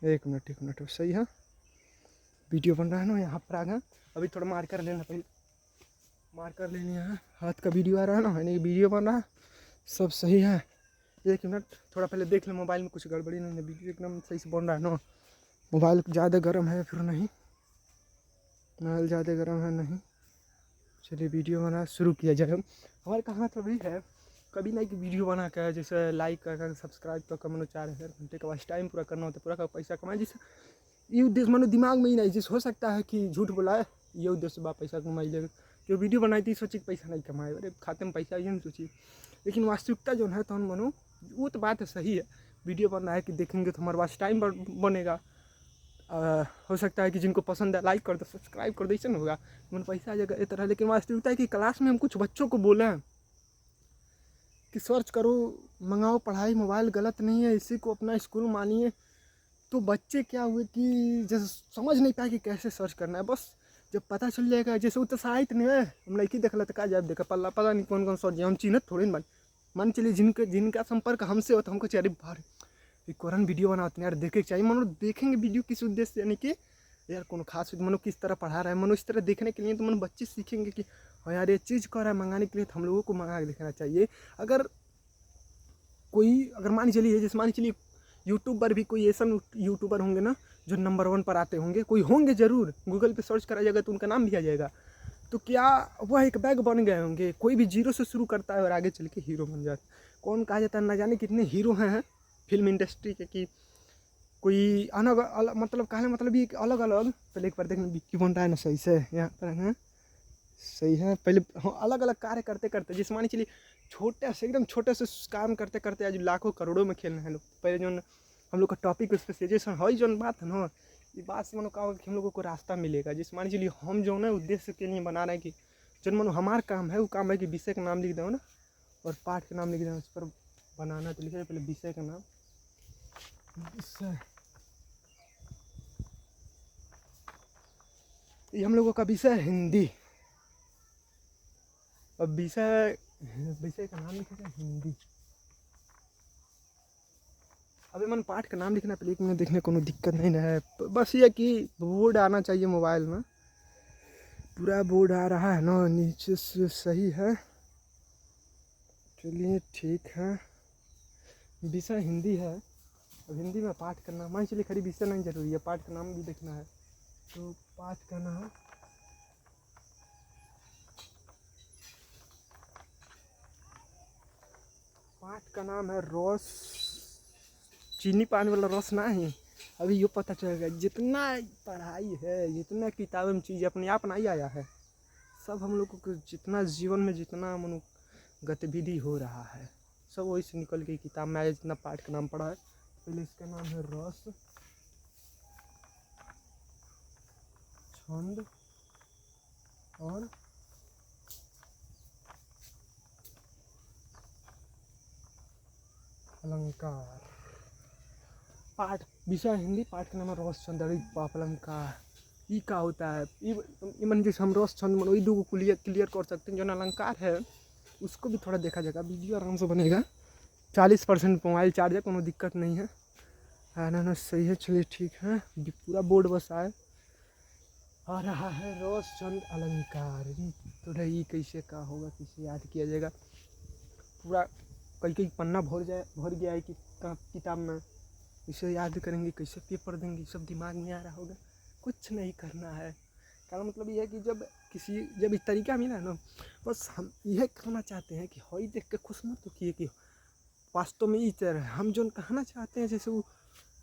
एक मिनट सही है। वीडियो बन रहा है ना, यहाँ पर आ गया। अभी थोड़ा मार कर लेना, पहले मार कर लेनी है। हाथ का वीडियो आ रहा है ना, यानी वीडियो बन रहा है, सब सही है। एक मिनट थोड़ा पहले देख ले मोबाइल में कुछ गड़बड़ी नहीं है, वीडियो एकदम सही से बन रहा है ना। मोबाइल ज़्यादा गर्म है फिर नहीं, मोबाइल ज़्यादा गर्म है नहीं। चलिए वीडियो बना शुरू किया जाए। हमारे कहाँ तो भी है कभी नहीं कि वीडियो बना कर जैसे लाइक कर सब्सक्राइब कर कर 4,000 घंटे का बस टाइम पूरा करना होता है, पूरा का पैसा कमाए। जिससे ये उद्देश्य मनो दिमाग में ही नहीं, जिस हो सकता है कि झूठ बोला ये उद्देश्य बा पैसा कमाई लेगा। जो वीडियो बनाई थी सोची कि पैसा नहीं कमाए, अरे खाते में पैसा ये नहीं सोची। लेकिन वास्तविकता जो है तो हम मनो वो तो बात है सही है। वीडियो बन रहा है कि देखेंगे तो हमारे पास टाइम बनेगा। हो सकता है कि जिनको पसंद है लाइक कर दो सब्सक्राइब कर दो, इससे नहीं होगा मन पैसा आ जाएगा इस तरह। लेकिन वास्तविकता है कि क्लास में हम कुछ बच्चों को बोले हैं कि सर्च करो मंगाओ पढ़ाई, मोबाइल गलत नहीं है, इसी को अपना स्कूल मानिए। तो बच्चे क्या हुए कि जैसे समझ नहीं पाए कि कैसे सर्च करना है। बस जब पता चल जाएगा, जैसे उत्साहित नहीं है हम लड़की देख लेते का जब देखा पल्ला पता नहीं कौन कौन सर्च हम चिन्हत थोड़ी ना मान चलिए जिनका संपर्क हमसे हो तो हमको चाहिए बाहर कोरन वीडियो बनाते हैं यार देखे चाहिए। मनो देखेंगे वीडियो किस उद्देश्य से, यानी कि यार कौन खास मनो किस तरह पढ़ा रहा है, मनो इस तरह देखने के लिए तो मनो बच्चे सीखेंगे कि हाँ यार ये चीज़ कर रहा है मंगाने के लिए, तो हम लोगों को मंगा के देखना चाहिए। अगर मान चलिए जैसे मान चलिए यूट्यूबर भी कोई ऐसा यूट्यूबर होंगे ना जो नंबर 1 पर आते होंगे, कोई होंगे ज़रूर, गूगल पे सर्च करा जाएगा तो उनका नाम भी आ जाएगा। तो क्या वह एक बैग बन गए होंगे? कोई भी जीरो से शुरू करता है और आगे चल के हीरो बन जाता है। कौन कहा जाता है, ना जाने कितने हीरो हैं फिल्म इंडस्ट्री के कि कोई अलग अलग मतलब कहने मतलब ये अलग अलग। पहले एक बार देखना विक्की बन रहा है ना सही से यहाँ पर है, सही है। पहले अलग अलग कार्य करते करते जैसे मान चलिए छोटे से एकदम छोटे से काम करते करते आज लाखों करोड़ों में खेल रहे हैं लोग। पहले जो हम लोग का टॉपिक उस पर से जैसे है जो बात है ना, ये बात से मनो कहा होगा कि हम लोगों को रास्ता मिलेगा। जैसे मान चलिए हम जो ना उद्देश्य के लिए बना रहे हैं कि जो मनो हमारा काम है वो काम है कि विषय का नाम लिख दो ना और पाठ का नाम लिख दो, उस पर बनाना। तो लिखे पहले विषय का नाम, विषय ये हम लोगों का विषय है हिंदी। अब विषय विषय का नाम लिखेगा हिंदी। अभी मन पाठ का नाम लिखना पहले में देखने को दिक्कत नहीं है, बस ये कि बोर्ड आना चाहिए मोबाइल में। पूरा बोर्ड आ रहा है ना नीचे से, सही है। चलिए ठीक है, विषय हिंदी है। अब हिंदी में पाठ करना मान चलिए खड़ी विषय नहीं जरूरी है, पाठ का नाम भी देखना है। तो पाठ का नाम है रस, चीनी पानी वाला रस ना ही। अभी ये पता चलेगा जितना पढ़ाई है जितना किताबों में चीज़ अपने आप नहीं आया है, सब हम लोगों को जितना जीवन में जितना मनो गतिविधि हो रहा है सब वही से निकल के किताब में आया। जितना पाठ का नाम पढ़ा है, पहले इसका नाम है रस, छंद और अलंकार। पाठ विषय हिंदी, पाठ का नाम है रस छंद और अलंकार। ये क्या होता है ये मन जैसे हम रस छंद मन वही दो क्लियर कर सकते हैं। जो अलंकार है उसको भी थोड़ा देखा जाएगा, वीडियो आराम से बनेगा। 40% मोबाइल चार्ज है, कोनो दिक्कत नहीं है। हाँ ना सही है, चलिए ठीक है। पूरा बोर्ड बस आए आ रहा है रस छंद अलंकार। तो ये कैसे का होगा, कैसे याद किया जाएगा? पूरा कई पन्ना भर गया है कि किताब में, इसे याद करेंगे कैसे, पेपर देंगे, सब दिमाग में आ रहा होगा। कुछ नहीं करना है, कहना मतलब ये है कि जब इस तरीका मिला ना, बस हम यह कहना चाहते हैं कि हई देख के खुश मत होइए कि वास्तव में इस तरह हम जो कहना चाहते हैं, जैसे वो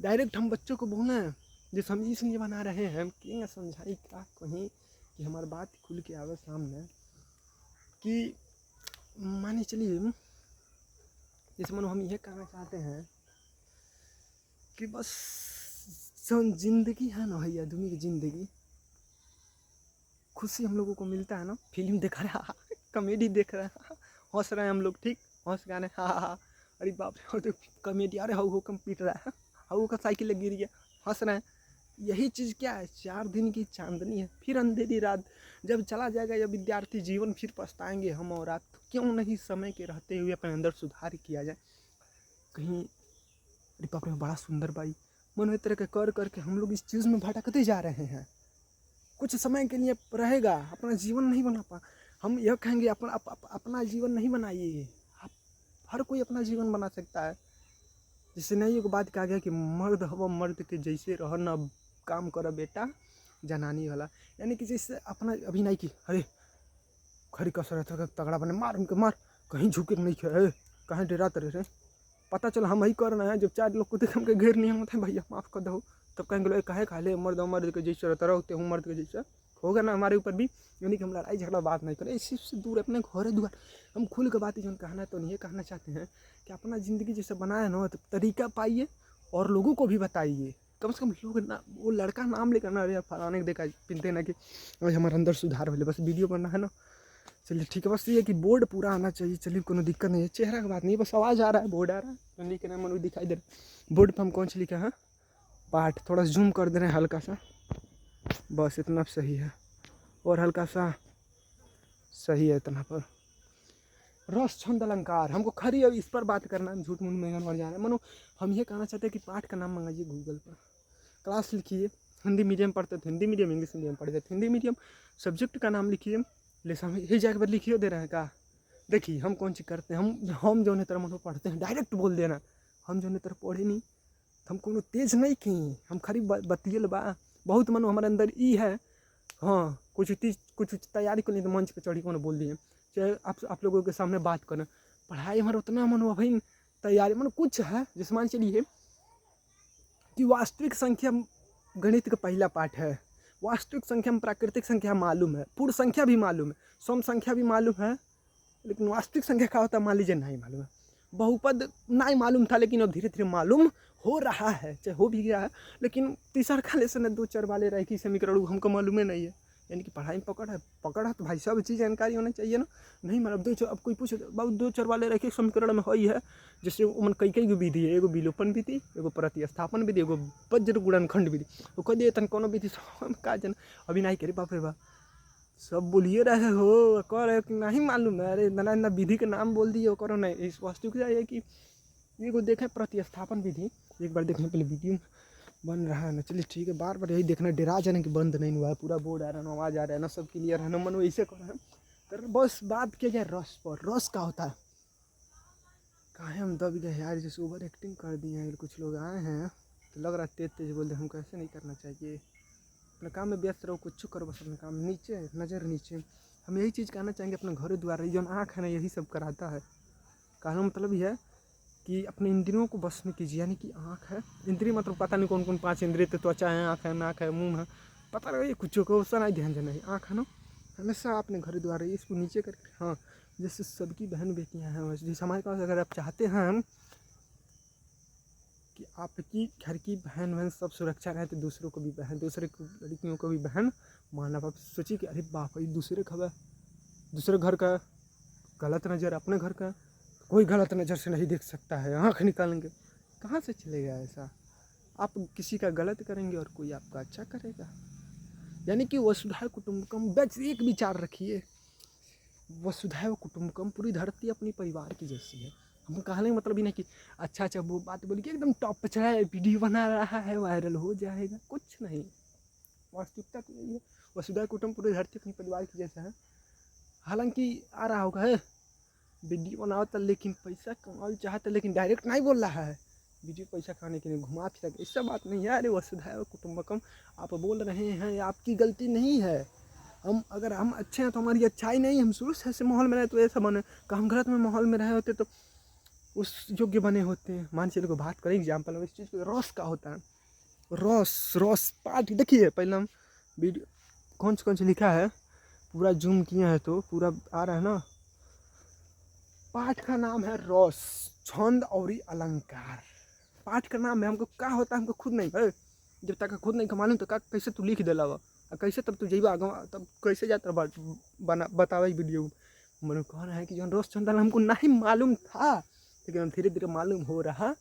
डायरेक्ट हम बच्चों को बोलना है जैसे हम इसलिए बना रहे हैं। हम क्या समझाई क्या कहीं कि हमारी बात खुल के आवे सामने कि माने चलिए जैसे मानो हम यह कहना चाहते हैं कि बस जो जिंदगी है ना, है आदमी की जिंदगी, खुशी हम लोगों को मिलता है ना, फिल्म देख रहे हैं कॉमेडी देख रहे हैं, हंस रहे हैं हम लोग, ठीक हंस गाने हाँ अरे बाप रे तो कॉमेडी, अरे हाउ कम पीट रहा है, हाउ का साइकिल गिर गया, हंस रहे हैं। यही चीज़ क्या है, 4 दिन की चांदनी है, फिर अंधेरी रात जब चला जाएगा यह विद्यार्थी जीवन, फिर पछताएंगे हम और आप। तो क्यों नहीं समय के रहते हुए अपने अंदर सुधार किया जाए। कहीं अरे बाप रे बड़ा सुंदर भाई, मनो इस तरह के कर करके हम लोग इस चीज़ में भटकते जा रहे हैं। कुछ समय के लिए रहेगा, अपना जीवन नहीं बना पा, हम यह कहेंगे अपना जीवन नहीं बनाइए। आप हर कोई अपना जीवन बना सकता है। जैसे नहीं एक बात कहा गया कि मर्द हवा मर्द के जैसे रह न काम कर बेटा जनानी वाला, यानी कि जैसे अपना अभी नहीं कि अरे खरी कसरत तगड़ा बने मार उनके मार, कहीं झुके नहीं खे, कहीं डरा तरह से पता चला हम ही करना है। जब 4 लोग को देख हमके घेर नहीं होते भैया माफ़ कर दो, तब कहेंगे कहे खा ले मर्द मर्द के जैसे रहता रहते हूँ मर्द के जैसा होगा ना हमारे ऊपर भी। यानी कि हम लड़ाई झगड़ा बात नहीं करें, इसी से दूर अपने घर द्वार हम खुल के बात जो कहना है तो नहीं कहना चाहते हैं कि अपना ज़िंदगी जैसे बनाए ना तो तरीका पाइए और लोगों को भी बताइए। कम से कम लोग ना वो लड़का नाम लेकर ना अरे फलाने देखा पिनते ना कि हमारे अंदर सुधार हो, बस वीडियो बनना है ना। चलिए ठीक है, बस ये कि बोर्ड पूरा आना चाहिए। चलिए कोई दिक्कत नहीं है, चेहरा की बात नहीं, बस आवाज़ आ रहा है, बोर्ड आ रहा है तो लिखे ना मनु दिखाई दे रहा है। बोर्ड पर हम कौन सी लिखा है पाठ, थोड़ा जूम कर दे रहे हैं हल्का सा, बस इतना सही है और हल्का सा सही है इतना पर। रस छंद अलंकार हमको खरी अब इस पर बात करना है, झूठ मूठ में मर जा रहा है मनो। हम ये कहना चाहते हैं कि पाठ का नाम मंगाइए गूगल पर, क्लास लिखिए, हिंदी मीडियम पढ़ते थे हिंदी मीडियम, इंग्लिश मीडियम पढ़ते थे हिंदी मीडियम, सब्जेक्ट का नाम लिखिए, लेसन ही जाके बाद लिखिए दे रहे हैं का। देखिए हम कौन चीज़ करते हैं, हम जो तरह मनो पढ़ते हैं डायरेक्ट बोल देना, हम जो तरह पढ़े नहीं, हम कोनो तेज नहीं की, हम खरी बतियल बा बहुत मनो हमारे अंदर ई है। हाँ कुछ तैयारी कर ली तो मंच पे चढ़ी को बोल दिए, चाहे आप लोगों के सामने बात करें, पढ़ाई हमारा उतना मनो भाई तैयारी मनो कुछ है। जैसे मान चलिए कि वास्तविक संख्या गणित का पहला पाठ है, वास्तविक संख्या में प्राकृतिक संख्या मालूम है, पूर्ण संख्या भी मालूम है, सम संख्या भी मालूम है, लेकिन वास्तविक संख्या क्या होता है मान लीजिए नहीं मालूम है। बहुपद नहीं मालूम था लेकिन अब धीरे धीरे मालूम हो रहा है, चाहे हो भी गया है, लेकिन तीसरा का लेसन है 2 चर वाले रेखी समीकरण हमको मालूम नहीं है। यानी कि पढ़ाई में पकड़ है तो भाई सब चीज़ जानकारी होना चाहिए ना। नहीं मतलब अब कोई पूछे बहुत 2 चर वाले रेखिक समीकरण में ही है, जैसे उमन कई गो विधि है, एगो विलोपन विधि, एगो प्रतिस्थापन विधि, एगो वज्र गुणनखंड विधि, वो कह दिए तन कोनो विधि का जन अभी नहीं करे बाप रे बा सब बोलिए रहे हो कर है कि नहीं मालूम है। अरे ना ना विधि के नाम बोल दिए करो नहीं, इस वास्तविक है कि ये को देखें प्रतिस्थापन विधि, एक बार देखने पहले वीडियो बन रहा है ना। चलिए ठीक है, बार बार यही देखना, डरा जाने कि बंद नहीं हुआ है, पूरा बोर्ड आ रहा है ना, आवाज़ आ रहा है ना, सब क्लियर है ना, मनो ऐसे कर रहे हैं। तो बस बात किया जाए रस पर, रस का होता है कहाँ हम दब गए यार, जैसे ओवर एक्टिंग कर दिए हैं कुछ लोग आए हैं तो लग रहा है तेज तेज बोल रहे, हमको ऐसे नहीं करना चाहिए। अपने काम में व्यस्त रहो, कुछ करो, बस अपने काम नीचे नज़र नीचे। हम यही चीज़ कहना चाहेंगे अपने घर द्वार जो आँख है ना यही सब कराता है। कहने मतलब यह है कि अपने इंद्रियों को बस में कीजिए, यानी कि आँख है इंद्रिय मतलब पता नहीं कौन कौन 5 इंद्रिय, तो त्वचा है, आँख है, नाक है, मुँह है, पता रहे कुछ को उसका नहीं ध्यान देना है। आँख है ना हमेशा अपने घर द्वार इसको नीचे करके, हाँ जैसे सबकी बहन बेटियाँ हैं वैसे जैसे हमारे पास अगर आप चाहते हैं कि आपकी घर की बहन बहन सब सुरक्षा रहे तो दूसरों को भी बहन, दूसरे लड़कियों को भी बहन माना। आप सोचिए कि अरे बाप ये दूसरे खबर दूसरे घर का गलत नज़र अपने घर का कोई गलत नज़र से नहीं देख सकता है, आँख निकालेंगे कहाँ से चलेगा ऐसा। आप किसी का गलत करेंगे और कोई आपका अच्छा करेगा। यानी कि वसुधैव कुटुंबकम, बस एक विचार रखिए, वसुधैव कुटुंबकम, पूरी धरती अपनी परिवार की जैसी है। हम कहने का मतलब ही नहीं कि अच्छा वो बात बोली कि एकदम टॉप पे चढ़ा है, वीडियो बना रहा है, वायरल हो जाएगा, कुछ नहीं। वास्तविकता तो यही है, वसुधैव कुटुंबकम पूरी धरती अपनी परिवार की जैसा है। हालांकि आ रहा होगा है वीडियो बनाता लेकिन पैसा कमाना चाहता, लेकिन डायरेक्ट नहीं बोल रहा है वीडियो पैसा खाने के लिए घुमा फिरा के, ऐसा बात नहीं है। अरे वसुधैव कुटुंबकम आप बोल रहे हैं, आपकी गलती नहीं है। हम अगर हम अच्छे हैं तो हमारी अच्छाई नहीं, हम शुरू से ऐसे माहौल में रहे तो ऐसा बने, हम गलत में माहौल में रहे होते तो उस योग्य बने होते हैं। मान चलिए को बात करें एग्जाम्पल, इस चीज़ को रस का होता है, रस पाठ। देखिए पहले हम वीडियो कौन से लिखा है, पूरा जूम किया है तो पूरा आ रहा है ना। पाठ का नाम है रस, छंद और अलंकार। पाठ का नाम है, हमको क्या होता है हमको खुद नहीं है, जब तक खुद नहीं मालूम तो कैसे तू लिख देला वा, कैसे तब तू जइबा आगे, तब कैसे जाता बना बतावा वीडियो। मैंने कहना है कि जो रस छंद हमको नहीं मालूम था, लेकिन हम धीरे धीरे मालूम हो रहा।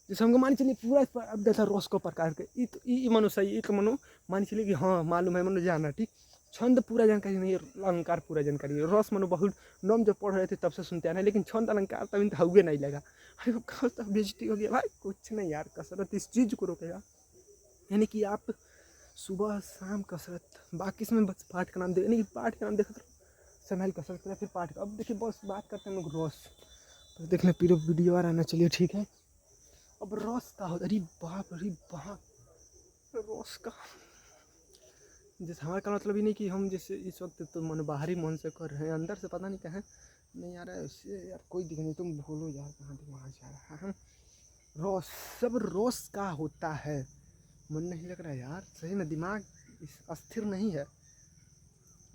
जैसे हमको मान चलिए पूरा अब जैसा रस को प्रकार के मनो सही, तो मनो मान चलिए कि हाँ मालूम है, मनो जाना ठीक। छंद पूरा जानकारी नहीं है, अलंकार पूरा जानकारी है। रस मनो बहुत नम जब पढ़ रहे थे तब से सुनते आ रहे हैं, लेकिन छंद अलंकार तभी तो हुए नहीं लगा। अरे वो कब बेइज्जती हो गया भाई, कुछ नहीं यार, कसरत इस चीज़ को रोकेगा। यानी कि आप सुबह शाम कसरत, बाकी इसमें बस पाठ का नाम दे, यानी कि पाठ का नाम देखा तो समय कसरत करा, फिर पाठ का। अब देखिए बस बात करते हैं हम लोग रस, तो देखने पूरा वीडियो आ रहा है ना, चलिए ठीक है। अब रस का हो, अरे बाप रस का, जैसे हमारे का मतलब ही नहीं कि हम जैसे इस वक्त तो मन बाहरी मन से कर रहे हैं, अंदर से पता नहीं कहाँ नहीं आ रहा है उससे यार, कोई दिक्कत नहीं, तुम भूलो यार कहाँ दिमाग जा रहा है। रोस, सब रोस का होता है, मन नहीं लग रहा है यार, सही में दिमाग अस्थिर नहीं है,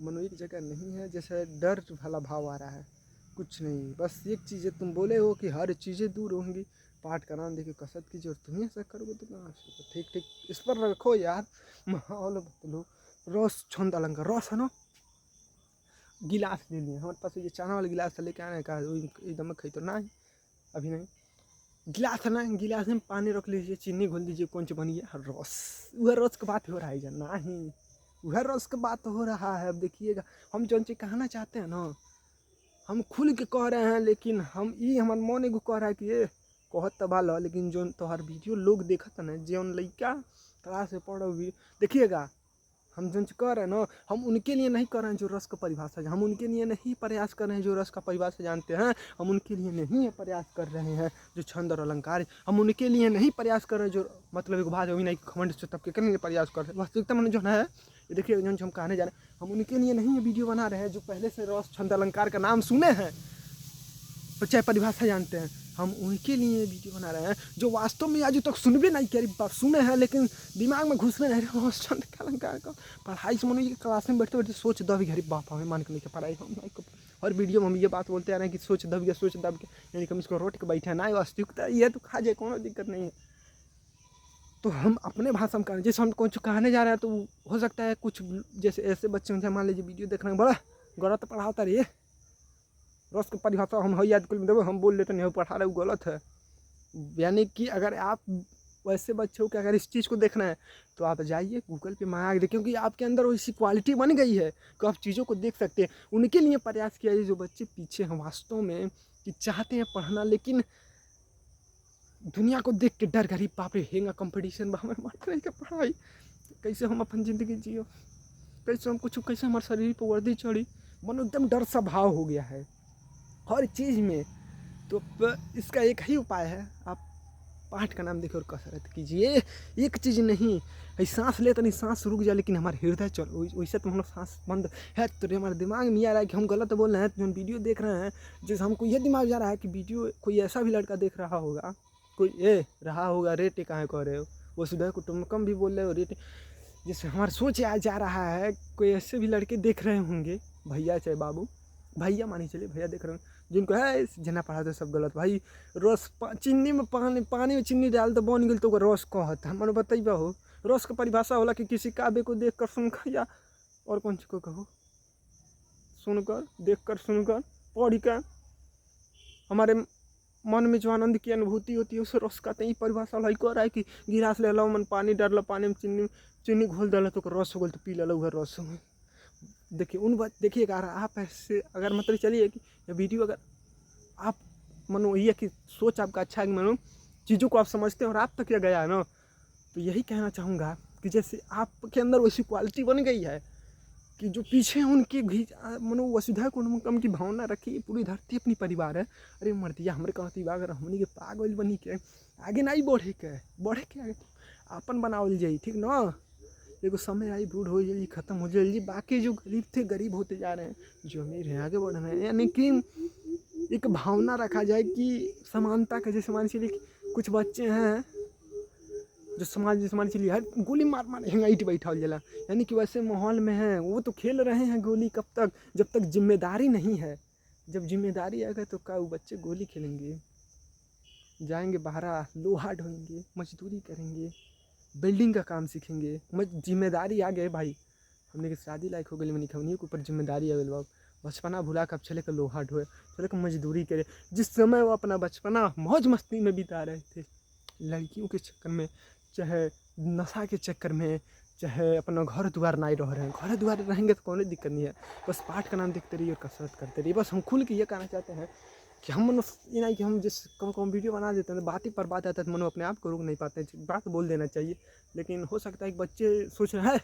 मन एक जगह नहीं है, जैसे डर वाला भाव आ रहा है, कुछ नहीं। बस एक चीज़ है, तुम बोले हो कि हर चीज़ें दूर होंगी, पाठ का नाम देखिए, कसरत कीजिए, और तुम्हें ऐसा करोगे तो कहाँ से, ठीक इस पर रखो यार, माहौल बदलो। रस छंद अलंकार, रस है ना, गिलास ले लिए हमारे पास, ये चाना वाला गिलास था, लेके आने का एकदम खाई तो नहीं, अभी नहीं, गिलास है ना, गिलास में पानी रख लीजिए, चीनी घोल दीजिए, कौन सी बनिए रस, वह रस की बात हो रहा है ना, नहीं वह रस की बात हो रहा है। अब देखिएगा, हम जो चीज़ कहना चाहते हैं ना, हम खुल के कह रहे हैं, लेकिन हम ये हमारे मन एगो कह रहा है कि ये कहत तो भालो, लेकिन जो तोहर वीडियो लोग देखता ना, जो लड़का क्लास में पढ़ो भी, देखिएगा हम जो कर रहे हैं ना, हम उनके लिए नहीं कर रहे हैं जो रस का परिभाषा, हम उनके लिए नहीं प्रयास कर रहे हैं जो रस का परिभाषा जानते हैं, हम उनके लिए नहीं प्रयास कर रहे हैं जो छंद और अलंकार, हम उनके लिए नहीं प्रयास कर रहे हैं जो मतलब एक बात अभी नहीं खमंड से तब के करने प्रयास कर रहे हैं। वास्तविकता में जो है ये देखिए, जो हम कहने जा रहे हैं, हम उनके लिए नहीं ये वीडियो बना रहे हैं जो पहले से रस छंद अलंकार का नाम सुने हैं, तो चाहे परिभाषा जानते हैं, हम उनके लिए वीडियो बना रहे हैं जो वास्तव में आज तक सुनबे नहीं करी, सुने हैं लेकिन दिमाग में घुस में नहीं रहे छंद अलंकार का। पढ़ाई से मनो क्लास में बैठते बैठे सोच दब गया, बाप हमें मान के नहीं पढ़ाई हम हर वीडियो में हम ये बात बोलते आ रहे हैं कि सोच दब गया, यानी कि हम इसको रोट के बैठे ना, वास्तविकता ये तो खा जाए, कोई दिक्कत नहीं है। तो हम अपने भाषा में करें, जैसे हम कुछ कहने जा रहे हैं तो हो सकता है कुछ जैसे ऐसे बच्चे होंगे, मान लीजिए वीडियो देख रहे हैं, बड़ा गलत पढ़ाता रही रस की परिभाषा हम याद कर देवे, हम बोल लेते नहीं पढ़ा रहे, वो गलत है। यानी कि अगर आप वैसे बच्चों को अगर इस चीज़ को देखना है तो आप जाइए गूगल पे मंगा के देखिए, क्योंकि आपके अंदर वैसी क्वालिटी बन गई है कि आप चीज़ों को देख सकते हैं। उनके लिए प्रयास किया जाए जो बच्चे पीछे हैं वास्तव में कि चाहते हैं पढ़ना, लेकिन दुनिया को देख के डर गरीब, बाप रे हेंगा कंपटीशन हमारे मारते नहीं पढ़ाई, कैसे हम अपन ज़िंदगी जियो, कैसे हम कुछ, कैसे हमारे शरीर पर वर्दी चढ़ी, मन एकदम डर सा भाव हो गया है हर चीज़ में। तो इसका एक ही उपाय है, आप पाठ का नाम देखिए और कसरत कीजिए। एक चीज़ नहीं है, सांस ले तो नहीं, सांस रुक जाए लेकिन हमारे हृदय चलो, वैसे तो हम लोग सांस बंद है तो हमारे दिमाग में आ रहा है कि हम गलत बोल रहे हैं, तो हम वीडियो देख रहे हैं, जैसे हमको यह दिमाग जा रहा है कि वीडियो कोई ऐसा भी लड़का देख रहा होगा, कोई रहा होगा, रेट कहाँ कह रहे हो, वो सुबह कुटुम्बकम भी बोल रहे हो, रेट, जैसे हमारा सोच आ जा रहा है, कोई ऐसे भी लड़के देख रहे होंगे, भैया चाहे बाबू, भैया मानी चलिए, भैया देख रहे हैं जिनको है जना पढ़ाते सब गलत भाई, रस चीनी में पानी में चीनी डाल तो बन गई तो रस कहता, मैंने बताइए हो, रस का परिभाषा होला कि किसी काव्य को देखकर सुनकर, या और कौन सी को कहो, सुनकर, देखकर, सुनकर, पढ़ कर हमारे मन में जो आनंद की अनुभूति होती है उसे रस कहते हैं। परिभाषा वाला कह रहा है कि गिलास ले लो, मन पानी डाल लो, पानी में चीनी घोल डालो तो रस हो गल, तो पी लो उधर रस हो। देखिए देखिएगा, आप ऐसे अगर मतलब चलिए कि ये वीडियो अगर आप मनो ये कि सोच आपका अच्छा है कि मनो चीज़ों को आप समझते हैं और आप तक क्या गया है ना, तो यही कहना चाहूँगा कि जैसे आपके अंदर वैसी क्वालिटी बन गई है कि जो पीछे उनके भी मनो वसुधा कुटुम्बकम की भावना रखी, पूरी धरती अपनी परिवार है। अरे मर्दिया हमारे कहती अगर हमने के पागल बनी के आगे नहीं बढ़े के आगे अपन बनावल जाई, ठीक ना, एगो समय आई बूढ़ हो जाएगी, खत्म हो जाएगी, बाकी जो गरीब थे गरीब होते जा रहे हैं, जो अमीर हैं आगे बढ़ रहे हैं। यानी कि एक भावना रखा जाए कि समानता का, जैसे मान चलिए कुछ बच्चे हैं जो समाज मान चलिए हर गोली मार ईट बैठा जला, यानी कि वैसे माहौल में है, वो तो खेल रहे हैं गोली कब तक, जब तक जिम्मेदारी नहीं है। जब जिम्मेदारी आएगा तो क्या वो बच्चे गोली खेलेंगे, जाएंगे बाहर लोहा ढोएंगे, मजदूरी करेंगे, बिल्डिंग का काम सीखेंगे, जिम्मेदारी आ गए भाई, हमने के शादी लायक हो गई, मैंने खवनी के ऊपर जिम्मेदारी आ गई, बाबू बचपना भुला कर अब चले कर लोहा ढोए, चले कर मजदूरी करे। जिस समय वो अपना बचपना मौज मस्ती में बिता रहे थे, लड़कियों के चक्कर में, चाहे नशा के चक्कर में, चाहे अपना घर द्वार नहीं रह रहे हैं, घर द्वार रहेंगे तो कोई दिक्कत नहीं है, बस पाठ का नाम देखते रहिए और कसरत करते रहिए। बस हम खुल के ये कहना चाहते हैं कि हम मनुष्य ये नहीं कि हम जिस कम वीडियो बना देते हैं तो बात ही पर बात आता है तो मनो अपने आप को रोक नहीं पाते हैं, बात बोल देना चाहिए। लेकिन हो सकता है कि बच्चे सोच रहे हैं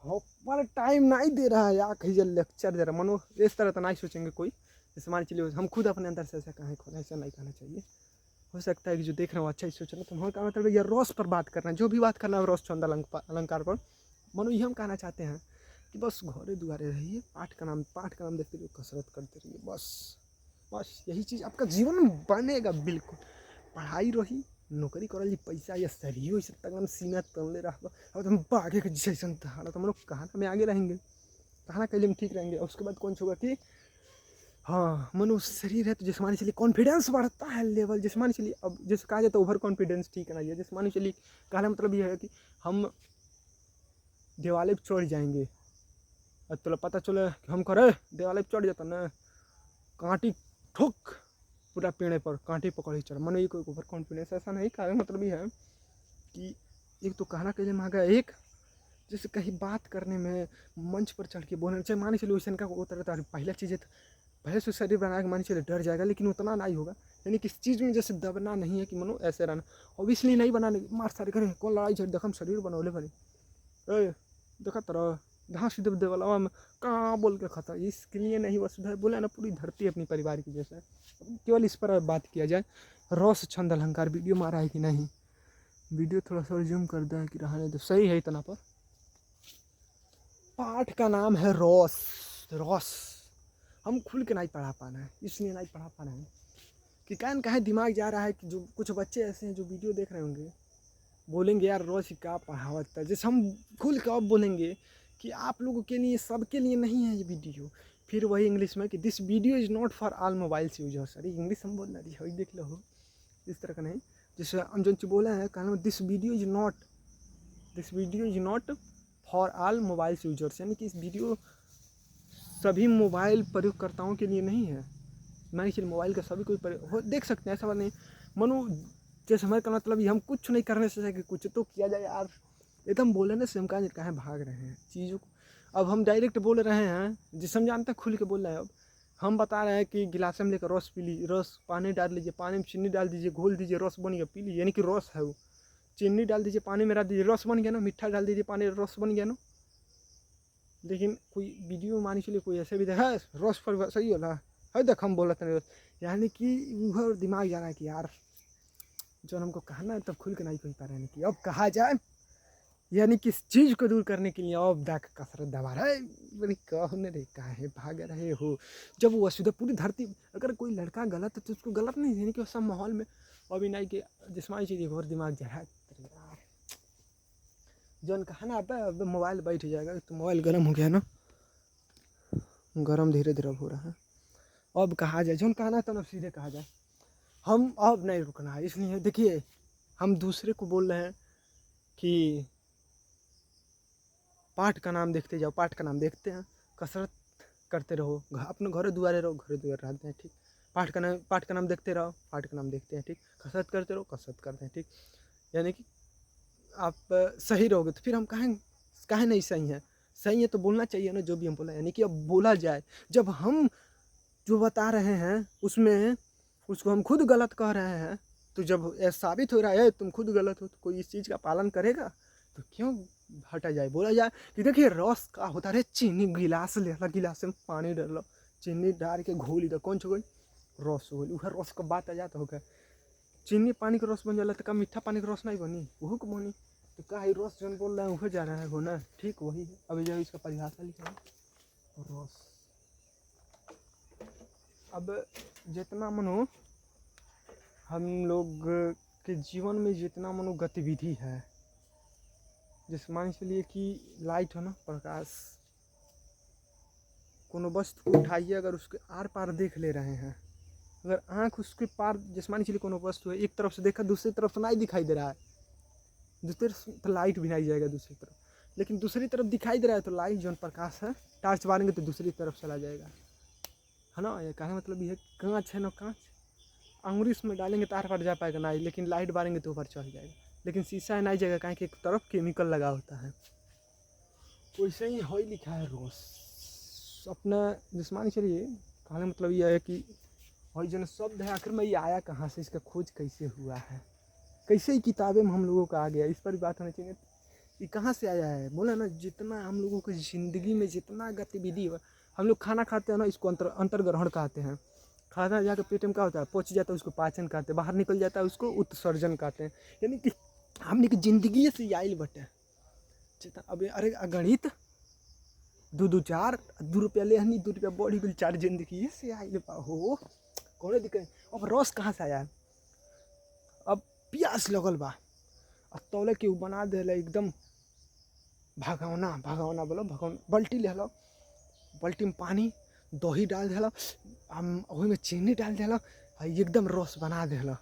पर टाइम नहीं दे रहा है या कहीं लेक्चर दे रहा, मनो इस तरह तो नहीं सोचेंगे कोई। जैसे मान चलिए हम खुद अपने अंदर से ऐसा कहें, खुद ऐसा नहीं कहना चाहिए। हो सकता है कि जो देख रहे हो अच्छा ही सोच रहे हो, तो हमारे का मतलब ये रोस पर बात करना है, जो भी बात करना है रोस छंद अलंकार पर। मनो ये हम कहना चाहते हैं कि बस घरे दुआरे रहिए, पाठ का नाम देखते रहिए, कसरत करते रहिए, बस यही चीज़ आपका जीवन में बनेगा। बिल्कुल पढ़ाई रही, नौकरी करल जी, पैसा या सरियो इस तक हम सीना तनले रह अब हम आगे के जैसन हालत हम लोग कहाँ में आगे रहेंगे, कहाँ के लिए हम ठीक रहेंगे। और उसके बाद कौन होगा कि हाँ मनुष्य शरीर है तो जैसे मान चलिए कॉन्फिडेंस बढ़ता है लेवल, जैसे मान चलिए अब जैसे कहा जाए तो ओवर कॉन्फिडेंस ठीक है ना, ये जैसे मान चलिए कहने मतलब ये है कि हम दिवाले पर चढ़ जाएंगे और तो पता चले कि हम करे दिवाले पर चढ़ जाता ना, कांटी ठोक पूरा पेड़ पर कांटे पकड़ ही चढ़, मनो ये कोई ओवर कॉन्फिडेंस ऐसा नहीं। कहने मतलब ये है कि एक तो कहना के लिए मांगा, एक जैसे कहीं बात करने में मंच पर चढ़ के बोलना चाहिए, मान चलिए वैसे का वो तरह पहला चीज़ है पहले से शरीर बना के मान चलिए डर जाएगा, लेकिन उतना नहीं होगा। यानी किस चीज़ में जैसे दबना नहीं है कि मनो ऐसे रहना, ऑब्वियसली नहीं बनाने मार सारे करें कौन लड़ाई झड़ देखम शरीर बनौले बने देखा तरह घास दब दे वाला में कहाँ बोल के खाता, इसके लिए नहीं बस बोले ना पूरी धरती अपनी परिवार की जैसा। केवल इस पर बात किया जाए, रस छंद अलंकार वीडियो मारा है कि नहीं, वीडियो थोड़ा सा जूम कर दिया है कि रहने दो, सही है इतना पर। पाठ का नाम है रस हम खुल के नहीं पढ़ा पाना है, इसलिए नहीं पढ़ा पाना है कि कहीं दिमाग जा रहा है कि जो कुछ बच्चे ऐसे हैं जो वीडियो देख रहे होंगे बोलेंगे यार रोज क्या पढ़ावत है, जैसे हम खुल के अब बोलेंगे कि आप लोगों के लिए सबके लिए नहीं है ये वीडियो, फिर वही इंग्लिश में कि this video is not for all mobiles users, अरे इंग्लिश हम बोल रही है देख लो इस तरह का नहीं। जैसे हम जो बोले हैं कहना this video is not for all mobiles users, यानी कि इस वीडियो सभी मोबाइल प्रयोगकर्ताओं के लिए नहीं है। मान चलिए मोबाइल का सभी कोई देख सकते हैं, ऐसा बात नहीं। मनो जैसे हमारे का मतलब हम कुछ नहीं करने से कि कुछ तो किया जाए यार, एकदम बोलने से हम कहाँ भाग रहे हैं चीज़ों को। अब हम डायरेक्ट बोल रहे हैं जिसे हम जानते हैं खुल के बोल रहे हैं। अब हम बता रहे हैं कि गिलास में लेकर रस पी लीजिए, रस पानी डाल लीजिए, पानी में चीनी डाल दीजिए, घोल दीजिए, रस बन गया पी लीजिए, यानी कि रस है वो। चीनी डाल दीजिए पानी में डाल दीजिए, रस बन गया ना, मीठा डाल दीजिए पानी, रस बन गया ना। लेकिन कोई वीडियो मानी चलिए कोई ऐसे भी देखा रस पर सही होला है देख हम बोलते हैं, यानी कि उधर दिमाग जा रहा है कि यार जो हमको कहना है तब खुल के नहीं कह पा रहे हैं कि अब कहा जाए, यानी किस चीज़ को दूर करने के लिए अब दाक कसरत दबा रहा है। बोले कहने रे काहे भाग रहे हो, जब वो वसुधा पूरी धरती, अगर कोई लड़का गलत है तो उसको गलत नहीं, यानी कि सब माहौल में अभी नहीं कि जिसमानी चीज़ और दिमाग जा रहा है यार जौन कहना अब मोबाइल बैठ जाएगा तो मोबाइल गर्म हो गया ना, गर्म धीरे धीरे हो रहा है। अब कहा जाए जौन कहना तो अब सीधे कहा जाए, हम अब नहीं रुकना है। इसलिए देखिए हम दूसरे को बोल रहे हैं कि पाठ का नाम देखते जाओ, पाठ का नाम देखते हैं, कसरत करते रहो, अपने घरे दुआरे रहो, घरे दुआरे रहते हैं ठीक, पाठ का नाम देखते रहो, पाठ का नाम देखते हैं ठीक, कसरत करते रहो, कसरत करते हैं ठीक, यानी कि आप सही रहोगे तो फिर हम कहें नहीं सही है तो बोलना चाहिए ना जो भी हम बोला, यानी कि अब बोला जाए। जब हम जो बता रहे हैं उसमें उसको हम खुद गलत कह रहे हैं, तो जब साबित हो रहा है तुम खुद गलत हो तो कोई इस चीज़ का पालन करेगा, तो क्यों हटा जाए, बोला जाए कि देखिए रस का होता है, चीनी गिलास ले ला, गिलास में पानी डाल लो, चीनी डाल के घोल इधर कौन छो गई रस हो गई, वह रस का बात आ जाता होगा। चीनी पानी का रस बन जाला तो का मीठा पानी का रस नहीं बनी, वह को बनी, तो का ही रस जन बोल रहे हैं वह जा रहा है होना ठीक वही है। अभी जब इसका परिभाषा लिखा है रस, अब जितना मनो हम लोग के जीवन में जितना मनो गतिविधि है, जैसे मान चलिए कि लाइट हो ना, प्रकाश, कोनो वस्तु को उठाइए अगर उसके आर पार देख ले रहे हैं, अगर आँख उसके पार, जैसे मान चलिए कोनो वस्तु है एक तरफ से देखा दूसरी तरफ से नहीं दिखाई दे रहा है, दूसरी तरफ लाइट भी नहीं जाएगा दूसरी तरफ, लेकिन दूसरी तरफ दिखाई दे रहा है तो लाइट जो प्रकाश है टार्च मारेंगे तो दूसरी तरफ चला जाएगा, है ना। ये कहने मतलब ये कांच है ना, कांच अंगुरी उसमें डालेंगे तो आर पार जा पाएगा नहीं, लेकिन लाइट मारेंगे तो ऊपर चढ़ जाएगा। लेकिन शीशा नहीं जगह कहीं एक तरफ केमिकल लगा होता है। वैसे ही हॉई लिखा है रोस अपना जिस्मानी। चलिए कहने मतलब यह है कि हॉई जन शब्द है आखिर में ये आया कहाँ से, इसका खोज कैसे हुआ है, कैसे ही किताबें में हम लोगों का आ गया, इस पर भी बात होनी चाहिए। ये कहाँ से आया है बोला ना, जितना हम लोगों की ज़िंदगी में जितना गतिविधि हुआ, हम लोग खाना खाते हैं ना, इसको अंतर्ग्रहण कहते हैं। खाना जाकर पेट में क्या होता है, पच जाता है उसको पाचन कहते हैं, बाहर निकल जाता है उसको उत्सर्जन कहते हैं। यानी कि हमने की जिंदगी से आयल बटे जितना। अब अरे गणित 2×2=4, 2 रुपया ले हनी 2 रुपया बढ़ी गई 4 जिंदगी से आयल बा हो, कौन दिक्कत। अब रस कहाँ से आया है, अब प्यास लगल बा और तौले के बना दे एकदम भगवना बोलो भगवना, बाल्टी ले लो, बाल्टी में पानी दही डाल देला, हम वही में चीनी डाल देला, एकदम रस बना देला।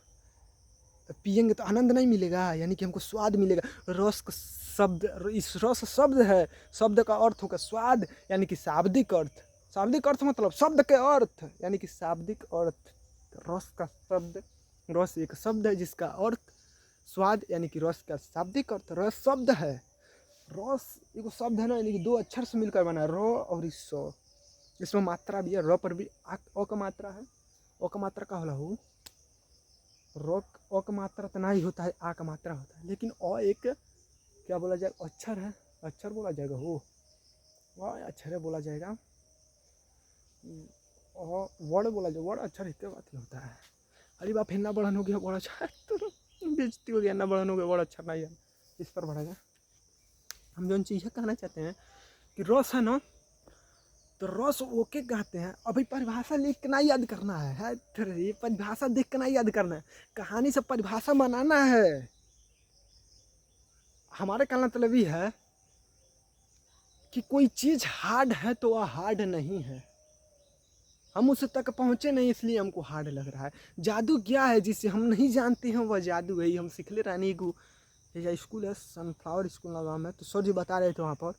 पियेंगे तो आनंद नहीं मिलेगा, यानी कि हमको स्वाद मिलेगा। रस का शब्द, इस रस शब्द है, शब्द का अर्थ होगा स्वाद, यानी कि शाब्दिक अर्थ। शाब्दिक अर्थ मतलब शब्द के अर्थ, यानी कि शाब्दिक अर्थ। रस का शब्द, रस एक शब्द है जिसका अर्थ स्वाद, यानी कि रस का शाब्दिक अर्थ रस शब्द है। रस एक शब्द है ना, यानी कि 2 अक्षर से मिलकर बना है, र और स। इसमें मात्रा भी है, र पर भी अ का मात्रा है। अ का मात्रा का होला हो, अ का मात्रा तो नहीं होता है, आ का मात्रा होता है। लेकिन अ एक क्या बोला जाएगा, अक्षर है, अक्षर बोला जाएगा हो, वह अक्षर है बोला जाएगा, वर्ड बोला जाएगा, वर्ड अक्षर इतने बात नहीं होता है। अरे बाप हिन्ना बढ़न हो गया, बड़ा अच्छा तो बेइज्जती हो गया, ना बढ़न हो गया, बड़ा अच्छा नहीं है, इस पर बढ़ेगा। हम जो चीज़ कहना चाहते हैं कि रस है ना, तो रस ओके कहते हैं। अभी परिभाषा लिख के नहीं याद करना है, ये परिभाषा देख के नहीं याद करना है, कहानी से परिभाषा बनाना है। हमारे कहना मतलब ये है कि कोई चीज़ हार्ड है तो वह हार्ड नहीं है, हम उस तक पहुँचे नहीं इसलिए हमको हार्ड लग रहा है। जादू क्या है जिसे हम नहीं जानते हैं, वह जादू है। हम सीख ले रानी को स्कूल है, सनफ्लावर स्कूल नाम है, तो सर जी बता रहे थे वहाँ पर,